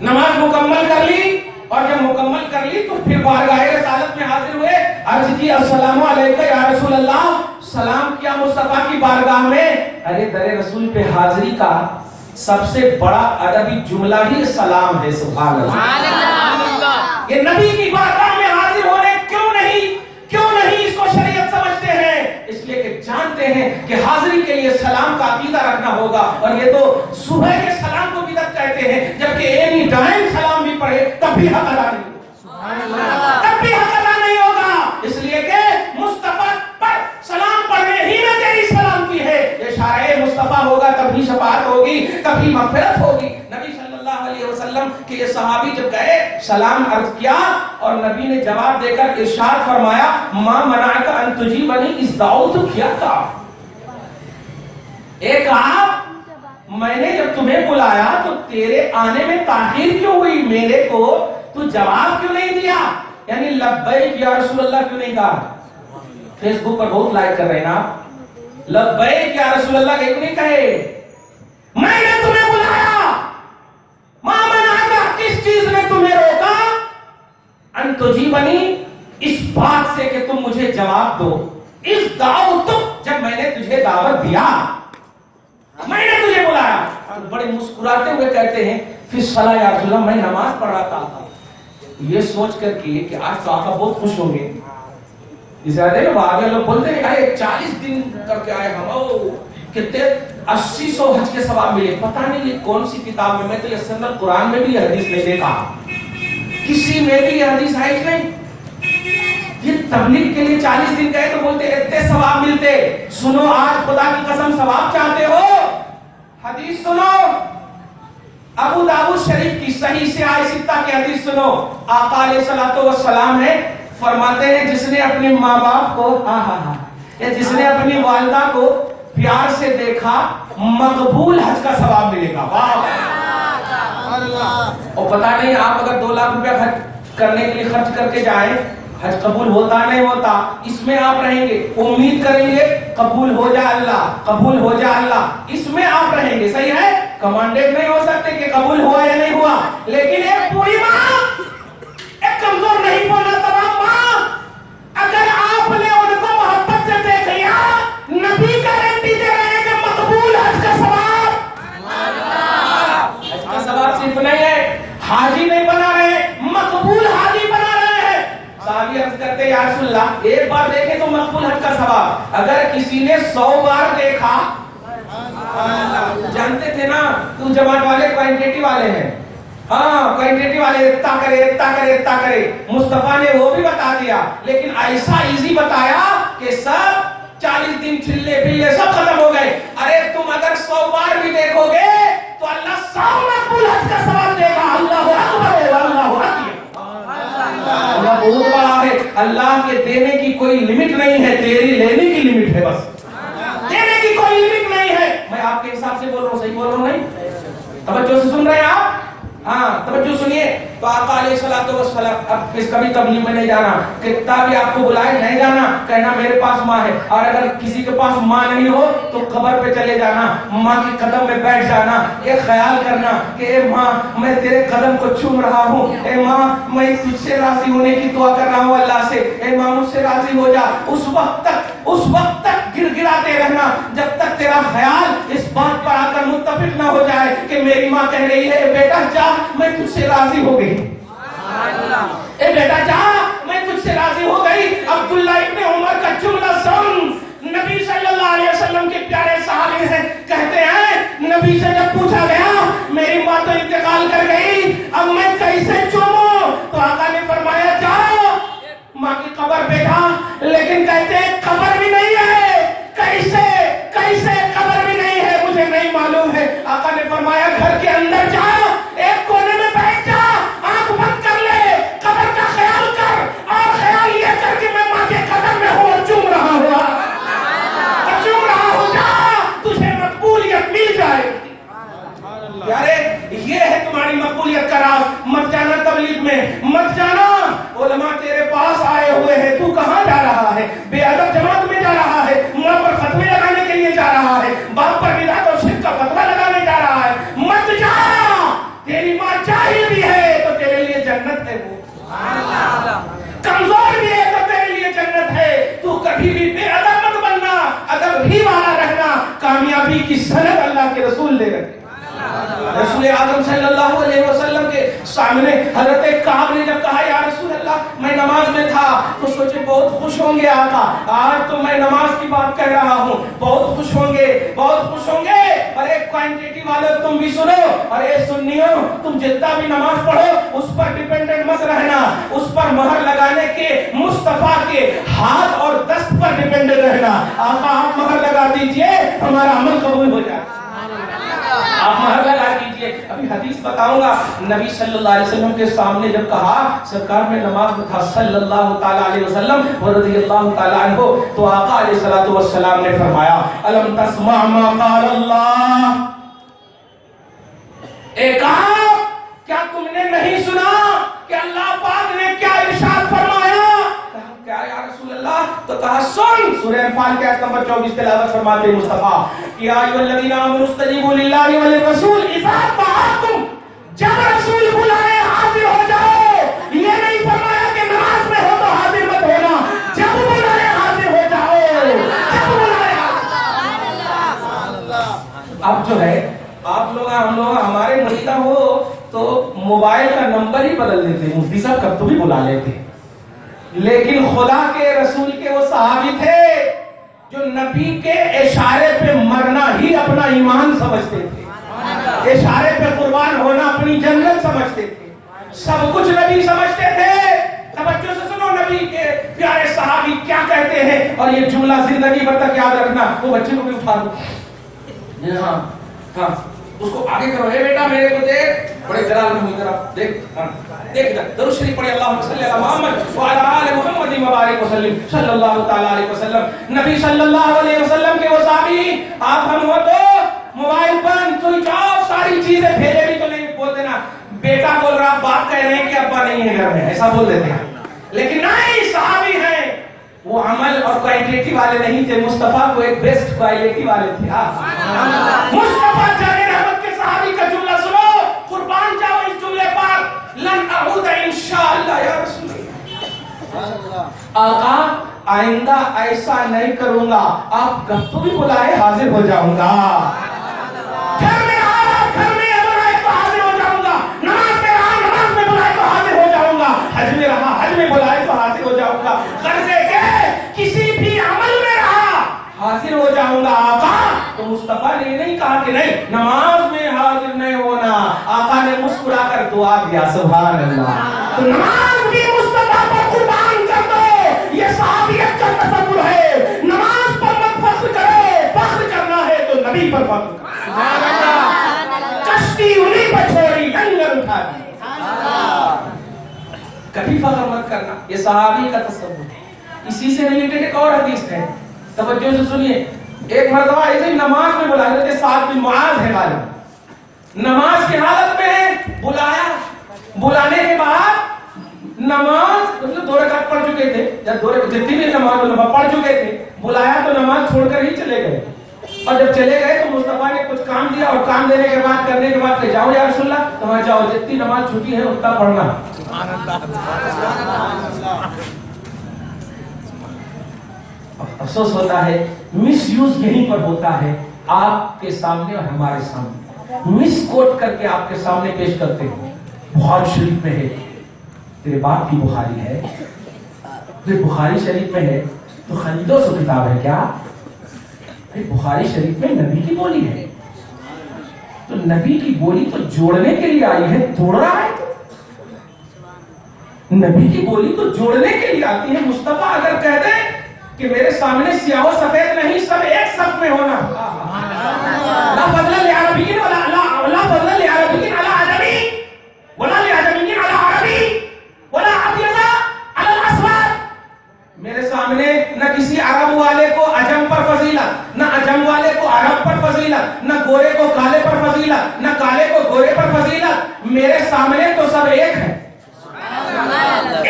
نماز مکمل کر لی، اور جب مکمل کر لی تو پھر بارگاہ رسالت میں حاضر ہوئے، عرض کی السلام علیکم یا رسول اللہ، سلام کیا مصطفیٰ کی بارگاہ میں۔ ارے در رسول پہ حاضری کا سب سے بڑا ادبی جملہ ہی سلام ہے، سبحان اللہ۔ یہ نبی کی بارگاہ میں حاضر ہونے کیوں نہیں اس کو شریعت سمجھتے ہیں؟ اس لیے کہ جانتے ہیں کہ حاضری کے لیے سلام کا عقیدہ رکھنا ہوگا، اور یہ تو صبح کے سلام کو بدعت کہتے ہیں، جبکہ اینی ٹائم سلام بھی پڑھے تب بھی حق ادا نہیں ہوگا، تب بھی حق ادا نہیں ہوگا، اس لیے کہ مصطفیٰ پر سلام پڑھنے ہی میں تیری سلامتی ہے۔ یہ شارع مصطفیٰ ہوگا تبھی شفاعت ہوگی، تبھی مغفرت ہوگی۔ نبی صلی اللہ علیہ وسلم کے یہ صحابی جب گئے، سلام عرض کیا، اور نبی نے جواب دے کر ارشاد فرمایا ما منعک ان تجیبنی اذ دعوتک یا کعب، اے کعب میں نے جب تمہیں بلایا تو تیرے آنے میں تاخیر کیوں ہوئی، میرے کو تو جواب کیوں نہیں دیا؟ یعنی لبیک یا رسول اللہ کیوں نہیں کہا؟ فیس بک پر بہت لائک کر رہے ہیں نا، لبیک یا رسول اللہ کیوں نہیں کہے؟ میں نے تمہیں بلایا، ما منعک، کس چیز نے تمہیں روکا؟ ان تجیبنی، اس بات سے کہ تم مجھے جواب دو، اس دعوتک، جب میں نے تجھے دعوت دیا، میں نے تجھے بلایا۔ بڑے مسکراتے ہوئے کہتے ہیں فی الصلاۃ یا رسول اللہ، میں نماز پڑھ رہا تھا، یہ سوچ کر کہ آج تو آقا بہت خوش ہوں گے۔ اس آدھے میں باہر لوگ بولتے ہیں 40 دن کر کے آئے ہم، کتنے 80-100 حج کے ثواب ملے، پتہ نہیں یہ کون سی کتاب میں تو یہ سنت قرآن میں بھی یہ حدیث نہیں دیکھا، کسی میں بھی یہ حدیث ہے نہیں۔ یہ تبلیغ کے لیے 40 دن گئے تو بولتے اتنے ثواب ملتے۔ سنو، آج خدا کی قسم ثواب چاہتے ہو، حدیث سنو، ابو داؤد شریف کی صحیح سے ستہ کی حدیث سنو، آقا علیہ الصلوۃ والسلام ہے، فرماتے ہیں جس نے اپنے ماں باپ کو یا جس نے اپنی والدہ کو پیار سے دیکھا مقبول حج کا ثواب ملے گا۔ اور پتہ نہیں آپ اگر 2 لاکھ روپیہ خرچ کرنے کے لیے خرچ کر کے جائیں، حج قبول ہوتا نہیں ہوتا، اس میں آپ رہیں گے، امید کریں گے قبول ہو جائے اللہ، قبول ہو جائے اللہ، اس میں آپ رہیں گے، صحیح ہے؟ کمانڈیٹ نہیں ہو سکتے کہ قبول ہوا یا نہیں لیکن ایک بوڑھی ماں، ایک کمزور نہیں بولنا تمام ماں، اگر آپ نے ان کو محبت سے دیکھ لیا، نبی گارنٹی دے رہے ہیں کہ مقبول حج کا ثواب، حج کا ثواب صرف نہیں ہے، حاجی نہیں بنا رہے، مقبول حاجی بنا رہے ہیں۔ صحابی عرض کرتے ہیں یا رسول اللہ ایک بار دیکھے تو مقبول حج کا ثواب، اگر کسی نے 100 بار دیکھا، جانتے تھے نا تو جماعت والے کوانٹیٹی والے ہیں، ہاں کوانٹیٹی والے اتنا کرے اتنا کرے اتنا کرے، مصطفیٰ نے وہ بھی بتا دیا، لیکن ایسا ایزی بتایا کہ سب 40 دن چلے پلے سب ختم ہو گئے۔ ارے تم اگر 100 بار بھی دیکھو گے تو اللہ 100 مقبول حج کا ثواب دے گا۔ اللہ اکبر، اللہ اکبر، اللہ بہت بڑا ہے۔ اللہ کے دینے کی کوئی لمٹ نہیں ہے، تیری لینے کی لمٹ ہے، بس دینے کی کوئی لمٹ نہیں ہے۔ میں آپ کے حساب سے بول رہا ہوں، صحیح بول رہا ہوں نہیں؟ توجہ سے سن رہے ہیں آپ؟ ہاں توجہ سنیے۔ تو آقا علیہ الصلوۃ والسلام، اب کبھی تبلیغ میں نہیں جانا، کتنا بھی آپ کو بلائے نہیں جانا، کہنا میرے پاس ماں ہے، اور اگر کسی کے پاس ماں نہیں ہو تو قبر پہ چلے جانا، ماں کی قدم میں بیٹھ جانا، یہ خیال کرنا کہ اے ماں میں تیرے قدم کو چوم رہا ہوں، اے ماں میں تجھ سے راضی ہونے کی دعا کر رہا ہوں اللہ سے، اے ماں مجھ سے راضی ہو جا۔ اس وقت تک گر گراتے رہنا جب تک تیرا خیال اس بات پر آ کر متفق نہ ہو جائے کہ میری ماں کہہ رہی ہے بیٹا جا میں تجھ سے راضی ہو گئی، اے بیٹا جا میں تجھ سے راضی ہو گئی۔ عبداللہ ابن عمر کا جملہ سن، نبی صلی اللہ علیہ وسلم کے پیارے صحابی ہیں، کہتے ہیں نبی سے جب پوچھا گیا میری ماں تو انتقال کر گئی، اب میں کیسے چوموں؟ تو آقا نے فرمایا جاؤ ماں کی قبر پہ جا، لیکن کہتے ہیں قبر بھی نہیں ہے، کیسے قبر بھی نہیں ہے مجھے نہیں معلوم ہے۔ آقا نے فرمایا گھر کے اندر جا، ایک کونے میں بیٹھ جا، آنکھ بند کر لے، قبر کا خیال کر، اور خیال یہ کر کہ میں ماں کے قدم میں ہوں اور چوم رہا ہوں، جا تجھے مقبولیت مل جائے۔ پیارے یہ ہے تمہاری مقبولیت کا راز۔ مت جانا تبلیغ میں، مت جانا، علماء تیرے پاس آئے ہوئے ہیں، تو کہاں جا رہا ہے؟ بے ادب جماعت میں جا رہا ہے، ماں پر فتوے لگانے کے لیے جا رہا ہے، باپ پر بدعت اور شرک کا فتویٰ لگانے جا رہا ہے، مت جا۔ تیری ماں جاہل بھی ہے تو تیرے لیے جنت ہے، وہ کمزور بھی ہے تو تیرے لیے جنت ہے۔ تو کبھی بھی بے ادب مت بننا، ادب بھی والا رہنا، کامیابی کی سند اللہ کے رسول دے رہے۔ رسول اعظم صلی اللہ علیہ وسلم کے سامنے حضرت کعب نے جب کہا یا رسول اللہ میں نماز میں تھا تو سوچے بہت خوش ہوں گے آقا، آج تو میں نماز کی بات کہہ رہا ہوں، بہت خوش ہوں گے، بہت خوش ہوں گے۔ اور ایک کوانٹیٹی والے تم بھی سنو، اور اے سنیو تم جتنا بھی نماز پڑھو اس پر ڈیپینڈنٹ مت رہنا، اس پر مہر لگانے کے مصطفیٰ کے ہاتھ اور دست پر ڈیپینڈنٹ رہنا۔ آقا آپ مہر لگا دیجئے ہمارا عمل قبول ہو جائے، آپ مہر لگا دیجئے۔ ابھی حدیث بتاؤں گا، نبی صلی اللہ علیہ وسلم کے سامنے جب کہا سرکار میں نماز میں تھا صلی اللہ تعالیٰ علیہ وسلم ورضی اللہ تعالیٰ عنہ، تو آقا علیہ السلام نے فرمایا الم تسمع ما قال اللہ، اے کعب کیا تم نے نہیں سنا کہ اللہ پاک نے کیا ارشاد فرمایا؟ کیا یا رسول اللہ؟ تو کہا سن، سورہ انفال کے آیت نمبر 24 تلاوت فرماتے مصطفیٰ، یا ایھا الذین آمنوا استجیبوا للہ وللرسول اذا دعاکم، جب رسول بلائے حاضر ہو جاؤ۔ یہ نہیں فرمایا کہ نماز میں ہو تو حاضر مت ہونا، جب بلائے حاضر ہو جاؤ، جب بلائے۔ اب جو ہے آپ لوگ ہم لوگ ہمارے مریدہ ہو تو موبائل کا نمبر ہی بدل دیتے، مفتی صاحب کب تو بھی بلا لیتے، لیکن خدا کے رسول کے وہ صحابی تھے جو نبی کے اشارے پہ مرنا ہی اپنا ایمان سمجھتے تھے، اشارے پہ قربان ہونا اپنی جنت سمجھتے تھے، سب کچھ نبی سمجھتے تھے۔ توجہ سے سنو نبی کے پیارے صحابی کیا کہتے ہیں، اور یہ جملہ زندگی بھر تک یاد رکھنا۔ وہ بچے کو بھی اٹھا دو، ہاں ہاں اس کو آگے کرو، اے بیٹا میرے کو دیکھ، بڑے جلال میں ذرا دیکھ، دیکھ درود شریف پڑھی، اللہم صلی علی محمد وعلی آل محمد مبارک وسلم صلی اللہ تعالی علیہ وسلم۔ نبی صلی اللہ علیہ وسلم کے وہ صحابی، آپ ہم ہو تو موبائل بند، سوئچ آف، ساری چیزیں بھیجے بھی تو نہیں بولتے نا، بیٹا بول رہا باپ کہہ رہے ہیں کہ ابا نہیں ہے گھر میں، ایسا بول دیتے ہیں، لیکن نہیں صحابی ہیں وہ عمل اور کوالٹی والے نہیں تھے، مصطفیٰ کو ایک بیسٹ کوالٹی والے تھے۔ مصطفیٰ جان رحمت کے صحابی کا جملہ سنو، قربان جاؤ اس جملے آقا آئندہ ایسا نہیں کروں گا، آپ کب تو بھی بلائے حاضر ہو جاؤں گا، گھر میں آ گھر میں بلائے تو حاضر ہو جاؤں گا، نماز میں رہا نماز میں بلائے تو حاضر ہو جاؤں گا، حج میں رہا حج میں بلائے تو حاضر ہو جاؤں گا، قرضے کے کسی بھی عمل میں رہا حاضر ہو جاؤں گا آقا۔ تو مصطفیٰ نے نہیں کہا کہ نہیں نماز میں حاضر نہیں ہونا، آقا نے مسکرا کر دعا دیا، سبحان اللہ۔ تو نماز بھی مصطفیٰ پر قربان کر دو، یہ صحابیت کا تصور ہے۔ نماز پر مت فخر کرو، فخر کرنا ہے تو نبی پر فخر کرو، سبحان اللہ۔ کشتی انہیں پر چھوڑی، ڈنگر اٹھا دی، کبھی فخر مت کرنا، یہ صحابی کا تصور ہے۔ اسی سے ریلیٹڈ ایک اور حدیث ہے، توجہ سے سنیے۔ ایک مرتبہ ایسے نماز میں بلا رہے تھے، سعد بن معاذ ہے غالب، نماز کی حالت میں ہے، بلایا، بلانے کے بعد نماز مطلب 2 رکعت پڑھ چکے تھے، جب 2 رکعت جتنی بھی نماز پڑھ چکے تھے، بلایا تو نماز چھوڑ کر ہی چلے گئے، اور جب چلے گئے تو مصطفیٰ نے کچھ کام دیا، اور کام دینے کے بعد کرنے کے بعد کہ جاؤ یا رسول اللہ، تو وہاں جاؤ، جتنی نماز چھوٹی ہے اتنا پڑھنا۔ افسوس ہوتا ہے، مس یوز یہیں پر ہوتا ہے، آپ کے سامنے اور ہمارے سامنے مس کوٹ کر کے آپ کے سامنے پیش کرتے ہیں۔ بخاری شریف میں ہے، تیرے باپ کی بخاری ہے، بخاری شریف میں ہے تو خریدو سو کتاب ہے کیا؟ بخاری شریف میں نبی کی بولی ہے، تو نبی کی بولی تو جوڑنے کے لیے آئی ہے، توڑ رہا ہے، نبی کی بولی تو جوڑنے کے لیے آتی ہے۔ مصطفیٰ اگر کہہ دے کہ میرے سامنے سیاہ و سفید نہیں، سب ایک صف میں ہونا، لا فضل لعربی ولا فضل لعربی علی عجمی ولا لعجمی علی عربی ولا ابیض علی الاسود، میرے سامنے نہ کسی عرب والے کو عجم پر فضیلت، نہ عجم والے کو عرب پر فضیلت، نہ گورے کو کالے پر فضیلت، نہ کالے کو گورے پر فضیلت، میرے سامنے تو سب ایک ہے۔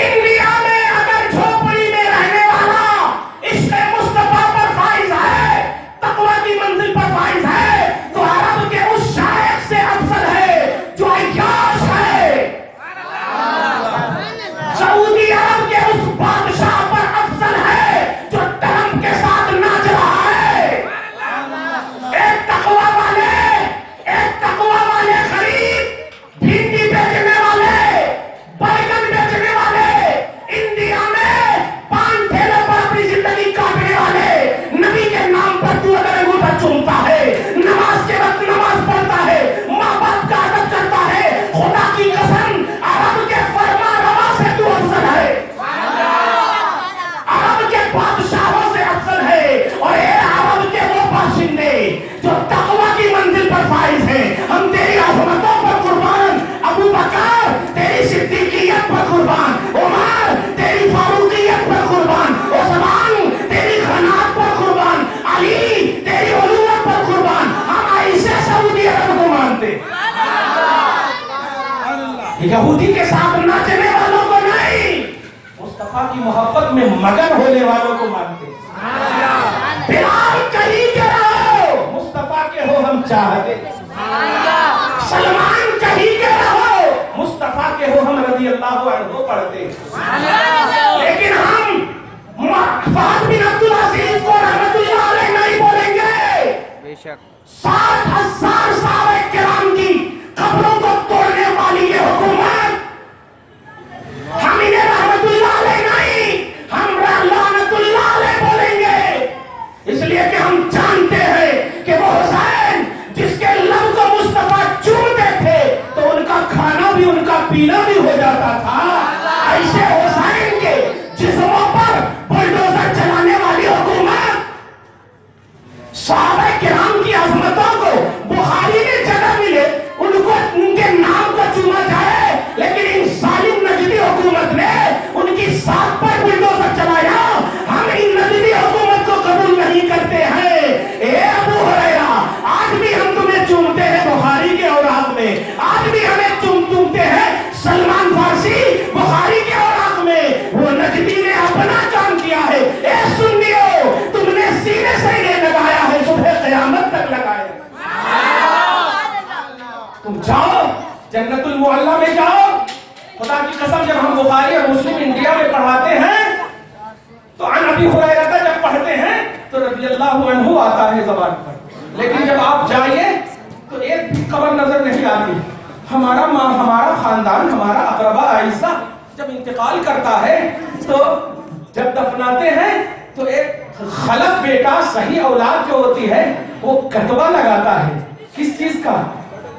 انڈیا میں اگر جھوپڑی میں رہنے والا عشق مصطفیٰ پر فائز ہے، تقویٰ کی منزل پر فائز ہے، تو عرب کے اس شائخ سے افضل ہے جو عیاش ہے، سعودی عرب کے اس بادشاہ پر افضل ہے جو ٹرمپ کے ساتھ ناچ رہا ہے۔ ایک تقویٰ والے غریب بھنڈی بیچنے والے، بیگن بیچنے والے، انڈیا میں پان ٹھیلے پر اپنی زندگی کاٹنے والے، نبی کے نام پر تو اگر انگوٹھا چومتا ہے، نماز کے وقت نماز پڑھتا ہے، ماں باپ کا ادب کرتا ہے، خدا کی قسم عرب کے فرما روا سے تو افضل ہے، عرب کے بادشاہوں سے افضل ہے، اور اے عرب کے وہ باشندے جو تقویٰ کی منزل پر فائز ہیں، ہم تیری عظمتوں پر قربان، ابو بکر تیری صدیقیت پر قربان، عمر تیری فاروقیت پر قربان، عثمان تیری خنات پر قربان، علی تیری علوت پر قربان، ہم ایسے سعودی عرب کو مانتے، یہودی کے ساتھ ناچنے والوں کو نہیں، مصطفیٰ کی محبت میں مگن ہونے والوں کو مانتے۔ بلال کہیں کے رہو، مصطفیٰ کے ہو ہم چاہتے، سلمان کہیں کے رہو، مصطفیٰ کے ہو ہم رضی اللہ عنہ پڑھتے، لیکن ہم فہد بن عبدالعزیز کو رحمت اللہ علیہ نہیں بولیں گے۔ بے شک 60,000 صحابہ کرام کی قبروں کو توڑنے والی یہ حکومت، ہم انہیں رحمت اللہ علیہ نہیں، ہم لعنت اللہ علیہ بولیں گے، اس لیے کہ ہم جانتے ہیں کہ وہ حسین جس کے لب کو مصطفیٰ چومتے تھے تو ان کا کھانا بھی ان کا پینا بھی ہو جاتا تھا، ایسے حسین کے جسموں پر بلڈوزر چلانے والی حکومت صحابہ کرام کی عظمتوں کو بخاری میں جگہ ملے، ان کے نام کو چوما جائے، لیکن ان ظالم نجدی حکومت نے ان کی ساتھ پر بلڈوزر چلایا، ہم ان نجدی حکومت کو قبول نہیں کرتے ہیں۔ اے ابو ہریرہ، آج بھی ہم تمہیں چومتے ہیں بخاری کے اوراق میں، آج بھی ہمیں چومتے ہیں سلمان فارسی بخاری کے اوراق میں، وہ نجدی نے اپنا کام کیا ہے۔ اے سنیو، تم نے سینے سے انہیں لگایا ہے، صبح قیامت تک لگایا ہے۔ تم جاؤ جنت المعلا میں جاؤ، خدا کی قسم جب ہم بخاری اور مسلم انڈیا میں پڑھاتے ہیں تو عن ابی ہریرہ جب پڑھتے ہیں تو رضی اللہ عنہ آتا ہے زبان پر, لیکن جب آپ جائیے تو ایک بھی قبر نظر نہیں آتی. ہمارا خاندان, ہمارا اقربا عائشہ جب انتقال کرتا ہے تو جب دفناتے ہیں تو ایک خلف بیٹا, صحیح اولاد جو ہوتی ہے وہ کتبہ لگاتا ہے. کس چیز کا؟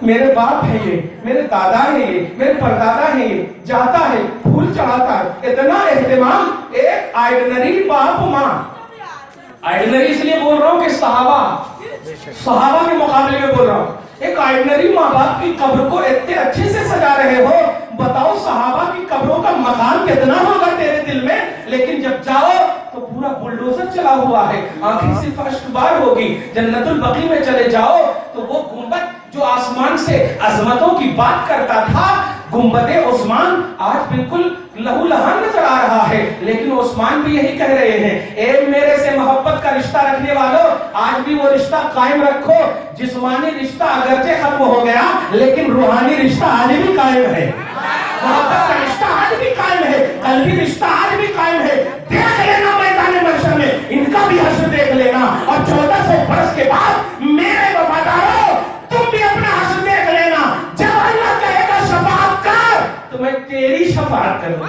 میرے باپ ہے یہ, میرے دادا ہے یہ, میرے پردادا ہے یہ, جاتا ہے پھول چڑھاتا ہے. اتنا اہتمام ایک آرڈنری باپ ماں, آرڈنری اس لیے بول رہا ہوں کہ صحابہ کے مقابلے میں بول رہا ہوں, ایک آرڈنری ماں باپ کی قبر کو اتنے اچھے سے سجا رہے ہو. بتاؤ صحابہ کی قبروں کا مقام کتنا ہوگا تیرے دل میں, لیکن جب جاؤ تو پورا بلڈوزر چلا ہوا ہے, آنکھیں صرف اشک بار ہوگی. جنت البقیع میں چلے جاؤ تو وہ گنبد جو آسمان سے عظمتوں کی بات کرتا تھا, گنبد عثمان آج بالکل لہو لہان نظر آ رہا ہے. لیکن عثمان بھی یہی کہہ رہے ہیں, اے میرے سے محبت کا رشتہ رکھنے والوں, آج بھی وہ رشتہ قائم رکھو. جسمانی رشتہ اگرچہ ختم ہو گیا لیکن روحانی رشتہ آج بھی قائم ہے. محبت کا رشتہ آج بھی قائم ہے, قلبی رشتہ آج بھی قائم ہے. دیکھ لینا میدان محشر میں ان کا بھی حشر دیکھ لینا, اور 1400 برس کے بعد میرے وفاداروں تم بھی اپنا حشر دیکھ لینا. جب اللہ کہے گا شفاعت کر تو میں تیری شفاعت کروں گا,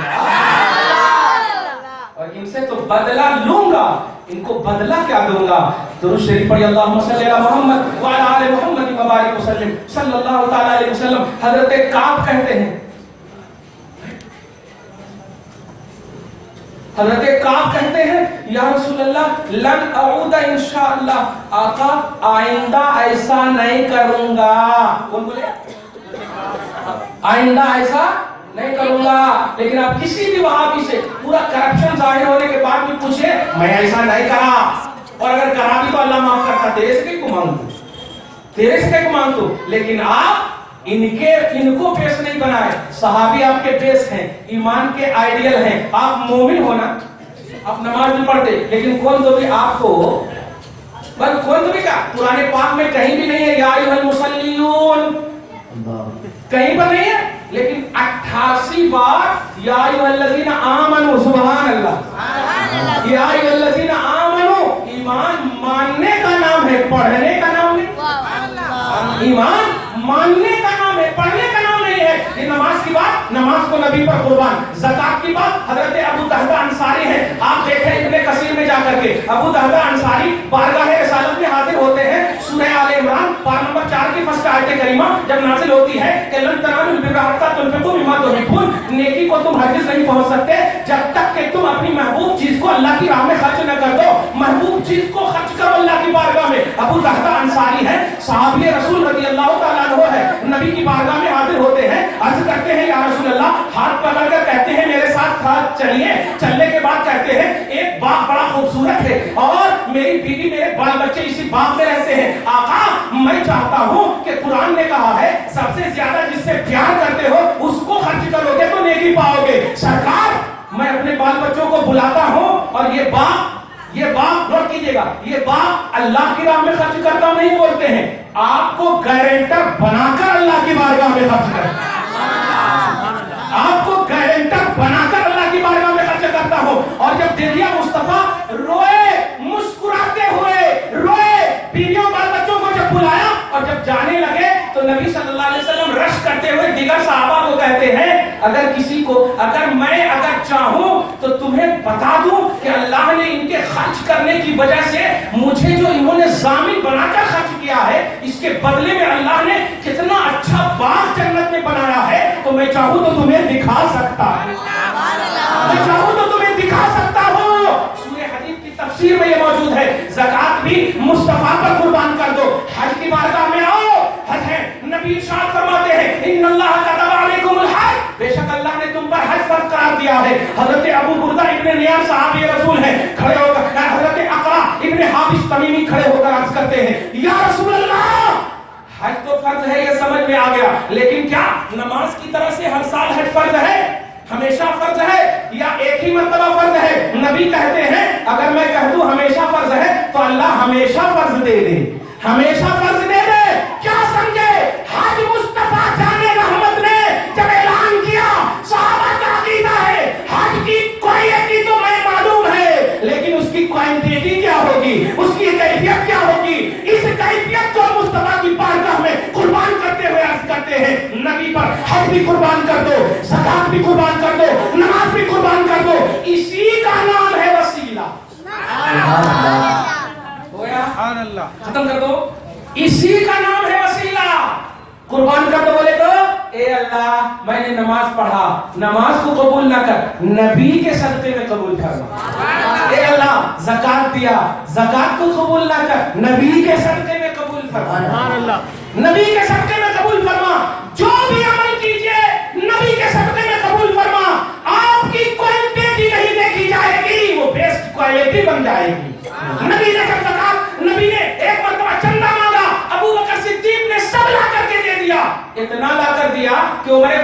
اور ان سے تو بدلہ لوں گا. ان کو بدلہ کیا دوں گا؟ درود شریف پڑھی, اللہم صلی علی محمد وعلی آل محمد وبارک وسلم صلی اللہ تعالی علیہ وسلم. حضرت کعب کہتے ہیں, حضرت کعب کہتے ہیں یا رسول اللہ لن اعود انشاءاللہ, آقا آئندہ ایسا نہیں کروں گا. کون بولے؟ آئندہ ایسا نہیں کروں گا. لیکن آپ کسی بھی وہابی سے پورا کرپشن ظاہر ہونے کے بعد بھی پوچھے, میں ایسا نہیں کرا, اور اگر کرا بھی تو اللہ معاف کرتا. تیرے سے کہیں کو مانگو, تیرے سے کہیں کو مانگو. لیکن آپ ان کو بیس نہیں بنائے. صحابی آپ کے بیس ہیں, ایمان کے آئیڈیل ہیں. آپ مومن ہونا, آپ نماز بھی پڑھتے, لیکن کون تو بھی آپ کو بس کون تو بھی کیا قرآن پاک میں کہیں بھی نہیں ہے یا ایھا المصلیون, کہیں پر نہیں ہے. لیکن 88 بار یا ایھا الذین آمنوا, سبحان اللہ, یا ایھا الذین آمنوا, ایمان ماننے کا نام ہے, پڑھنے کا نام نہیں. ایمان ماننے کا نام ہے, پڑھنے کا نام نہیں ہے. یہ نماز کی بات, نماز کو نبی پر قربان. زکات کی بات حضرت ابو دہدہ انصاری ہیں. آپ دیکھیں ابن کثیر میں جا کر کے ابو دہدہ انصاری بارگاہ رسالت میں حاضر ہوتے ہیں. سورہ آل عمران پارہ نمبر 4 کی فرسٹ آیت کریمہ جب نازل ہوتی ہے کہ لن تنالوا البر حتی تنفقوا مما تحبون, نیکی کو تم ہرگز نہیں پہنچ سکتے جب تک کہ تم اپنی محبوب چیز کو اللہ کی راہ میں خرچ نہ کر دو. محبوب چیز کو خرچ کرو اللہ کی بارگاہ میں. ابو دہدہ انصاری ہے, صحابی رسول رضی اللہ تعالیٰ عنہ ہے. نبی کی بارگاہ میں حاضر ہوتے ہیں, عرض کرتے ہیں یا رسول اللہ, ہاتھ پکڑ کر کہتے ہیں میرے ساتھ چلیے. چلنے کے بعد کہتے ہیں ایک باغ بڑا خوبصورت ہے اور میری بیوی میرے بال بچے اسی باغ میں رہتے ہیں. آقا میں چاہتا ہوں کہ قرآن نے کہا ہے سب سے زیادہ جس سے پیار کرتے ہو اس کو خرچ کرو گے تو نیکی پاؤ گے. سرکار میں اپنے بال بچوں کو بلاتا ہوں اور یہ باغ نوٹ کیجئے گا, یہ باغ اللہ کی راہ میں خرچ کرتا ہوں نہیں بولتے ہیں, آپ کو گارنٹر بنا کر اللہ کی بارگاہ میں خرچ کرتا ہوں. آپ کو گارنٹر بنا کر اللہ کی بارگاہ میں خرچ کرتا ہوں. اور جب دیکھیا مصطفیٰ روئے, مسکراتے ہوئے روئے, بیویوں بال بچوں کو جب بلایا اور جب جانے لگے تو نبی صلی اللہ علیہ وسلم رش کرتے ہوئے دیگر صحابہ کو کہتے ہیں اگر میں چاہوں تو تمہیں بتا دوں کہ اللہ نے ان کے خرچ کرنے کی وجہ سے مجھے جو انہوں نے ضامن بنا کر خرچ کیا ہے اس کے بدلے میں اللہ نے کتنا اچھا باغ جنت میں بنایا ہے. تو میں چاہوں تو تمہیں دکھا سکتا ہوں, میں چاہوں تو تمہیں دکھا سکتا ہوں. سورہ حدید کی تفسیر میں یہ موجود ہے. زکات بھی مصطفیٰ پر قربان کر دو. حج کی بارگاہ میں آؤ, حج ہے, نبی ارشاد فرماتے ہیں ان اللہ کتب علیکم الحج, بے شک اللہ نے تم پر حج فرض قرار دیا ہے. حضرت ابو بردہ ابن نیار صحابی رسول ہیں, کھڑے ہو کر حضرت اقرا ابن حابس تمیمی کھڑے ہو کر عرض کرتے ہیں یا رسول اللہ, حج تو فرض ہے یہ سمجھ میں آ گیا, لیکن کیا نماز کی طرح سے ہر سال حج فرض ہے, ہمیشہ فرض ہے یا ایک ہی مرتبہ فرض ہے؟ نبی کہتے ہیں اگر میں کہہ دوں ہمیشہ فرض ہے تو اللہ ہمیشہ فرض دے دے, ہمیشہ فرض دے دے. کیا سمجھے, حج مصطفیٰ جان رحمت نے جب اعلان کیا, صحابہ کا عقیدہ ہے حج کی کوئی تو میں معلوم ہے کر دو, زکات بھی قربان کر دو, نماز بھی قربان کر دو, اسی کا نام ہے وسیلہ. سبحان اللہ. ختم کر دو, اسی کا نام ہے وسیلہ. قربان کر دو بولے تو اے اللہ میں نے نماز پڑھا, نماز کو قبول نہ کر, نبی کے صدقے میں قبول فرما. اے اللہ زکات دیا, زکات کو قبول نہ کر, نبی کے صدقے میں قبول فرما. سبحان اللہ. نبی کے صدقے میں قبول فرما. جو بھی عمل کیجئے نبی کے صدقے میں قبول فرما. آپ کی کوالٹی نہیں دیکھی جائے گی, وہ بیسٹ کوالٹی بن جائے گی. نبی نے جب زکات, نبی نے ایک مرتبہ چندہ مانگا, ابو بکر صدیق نے سب لا کر کے دے دیا. اتنا لا کر دیا کہ عمر